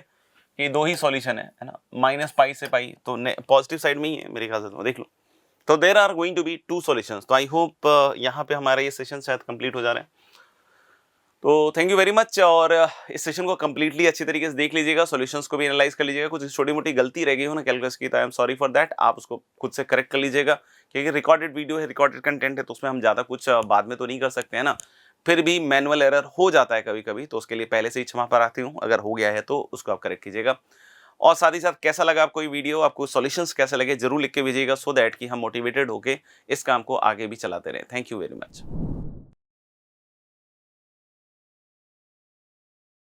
[SPEAKER 1] कि दो ही सॉल्यूशन है ना, -π से π, तो पॉजिटिव साइड में ही है मेरे ख्याल से, तो देख लो। तो there are going to be 2 solutions. तो आई होप यहाँ पे हमारा ये सेशन शायद कंप्लीट हो जा रहा है। तो थैंक यू वेरी मच, और इस सेशन को कंप्लीटली अच्छी तरीके से देख लीजिएगा, सॉल्यूशंस को भी एनालाइज कर लीजिएगा। कुछ छोटी मोटी गलती रह गई हो ना कैलकुलस की, तो I am sorry for that, आप उसको खुद से करेक्ट कर लीजिएगा, क्योंकि रिकॉर्डेड वीडियो है, रिकॉर्डेड कंटेंट है, तो उसमें हम ज़्यादा कुछ बाद में तो नहीं कर सकते हैं ना, फिर भी मैनुअल एरर हो जाता है कभी कभी, तो उसके लिए पहले से ही क्षमा प्रार्थी हूँ, अगर हो गया है तो उसको आप करेक्ट कीजिएगा। और साथ ही साथ कैसा लगा आपको ये वीडियो, आपको सॉल्यूशंस कैसे लगे, जरूर लिख के भेजिएगा, सो दैट कि हम मोटिवेटेड होके इस काम को आगे भी चलाते रहें। Thank you very much.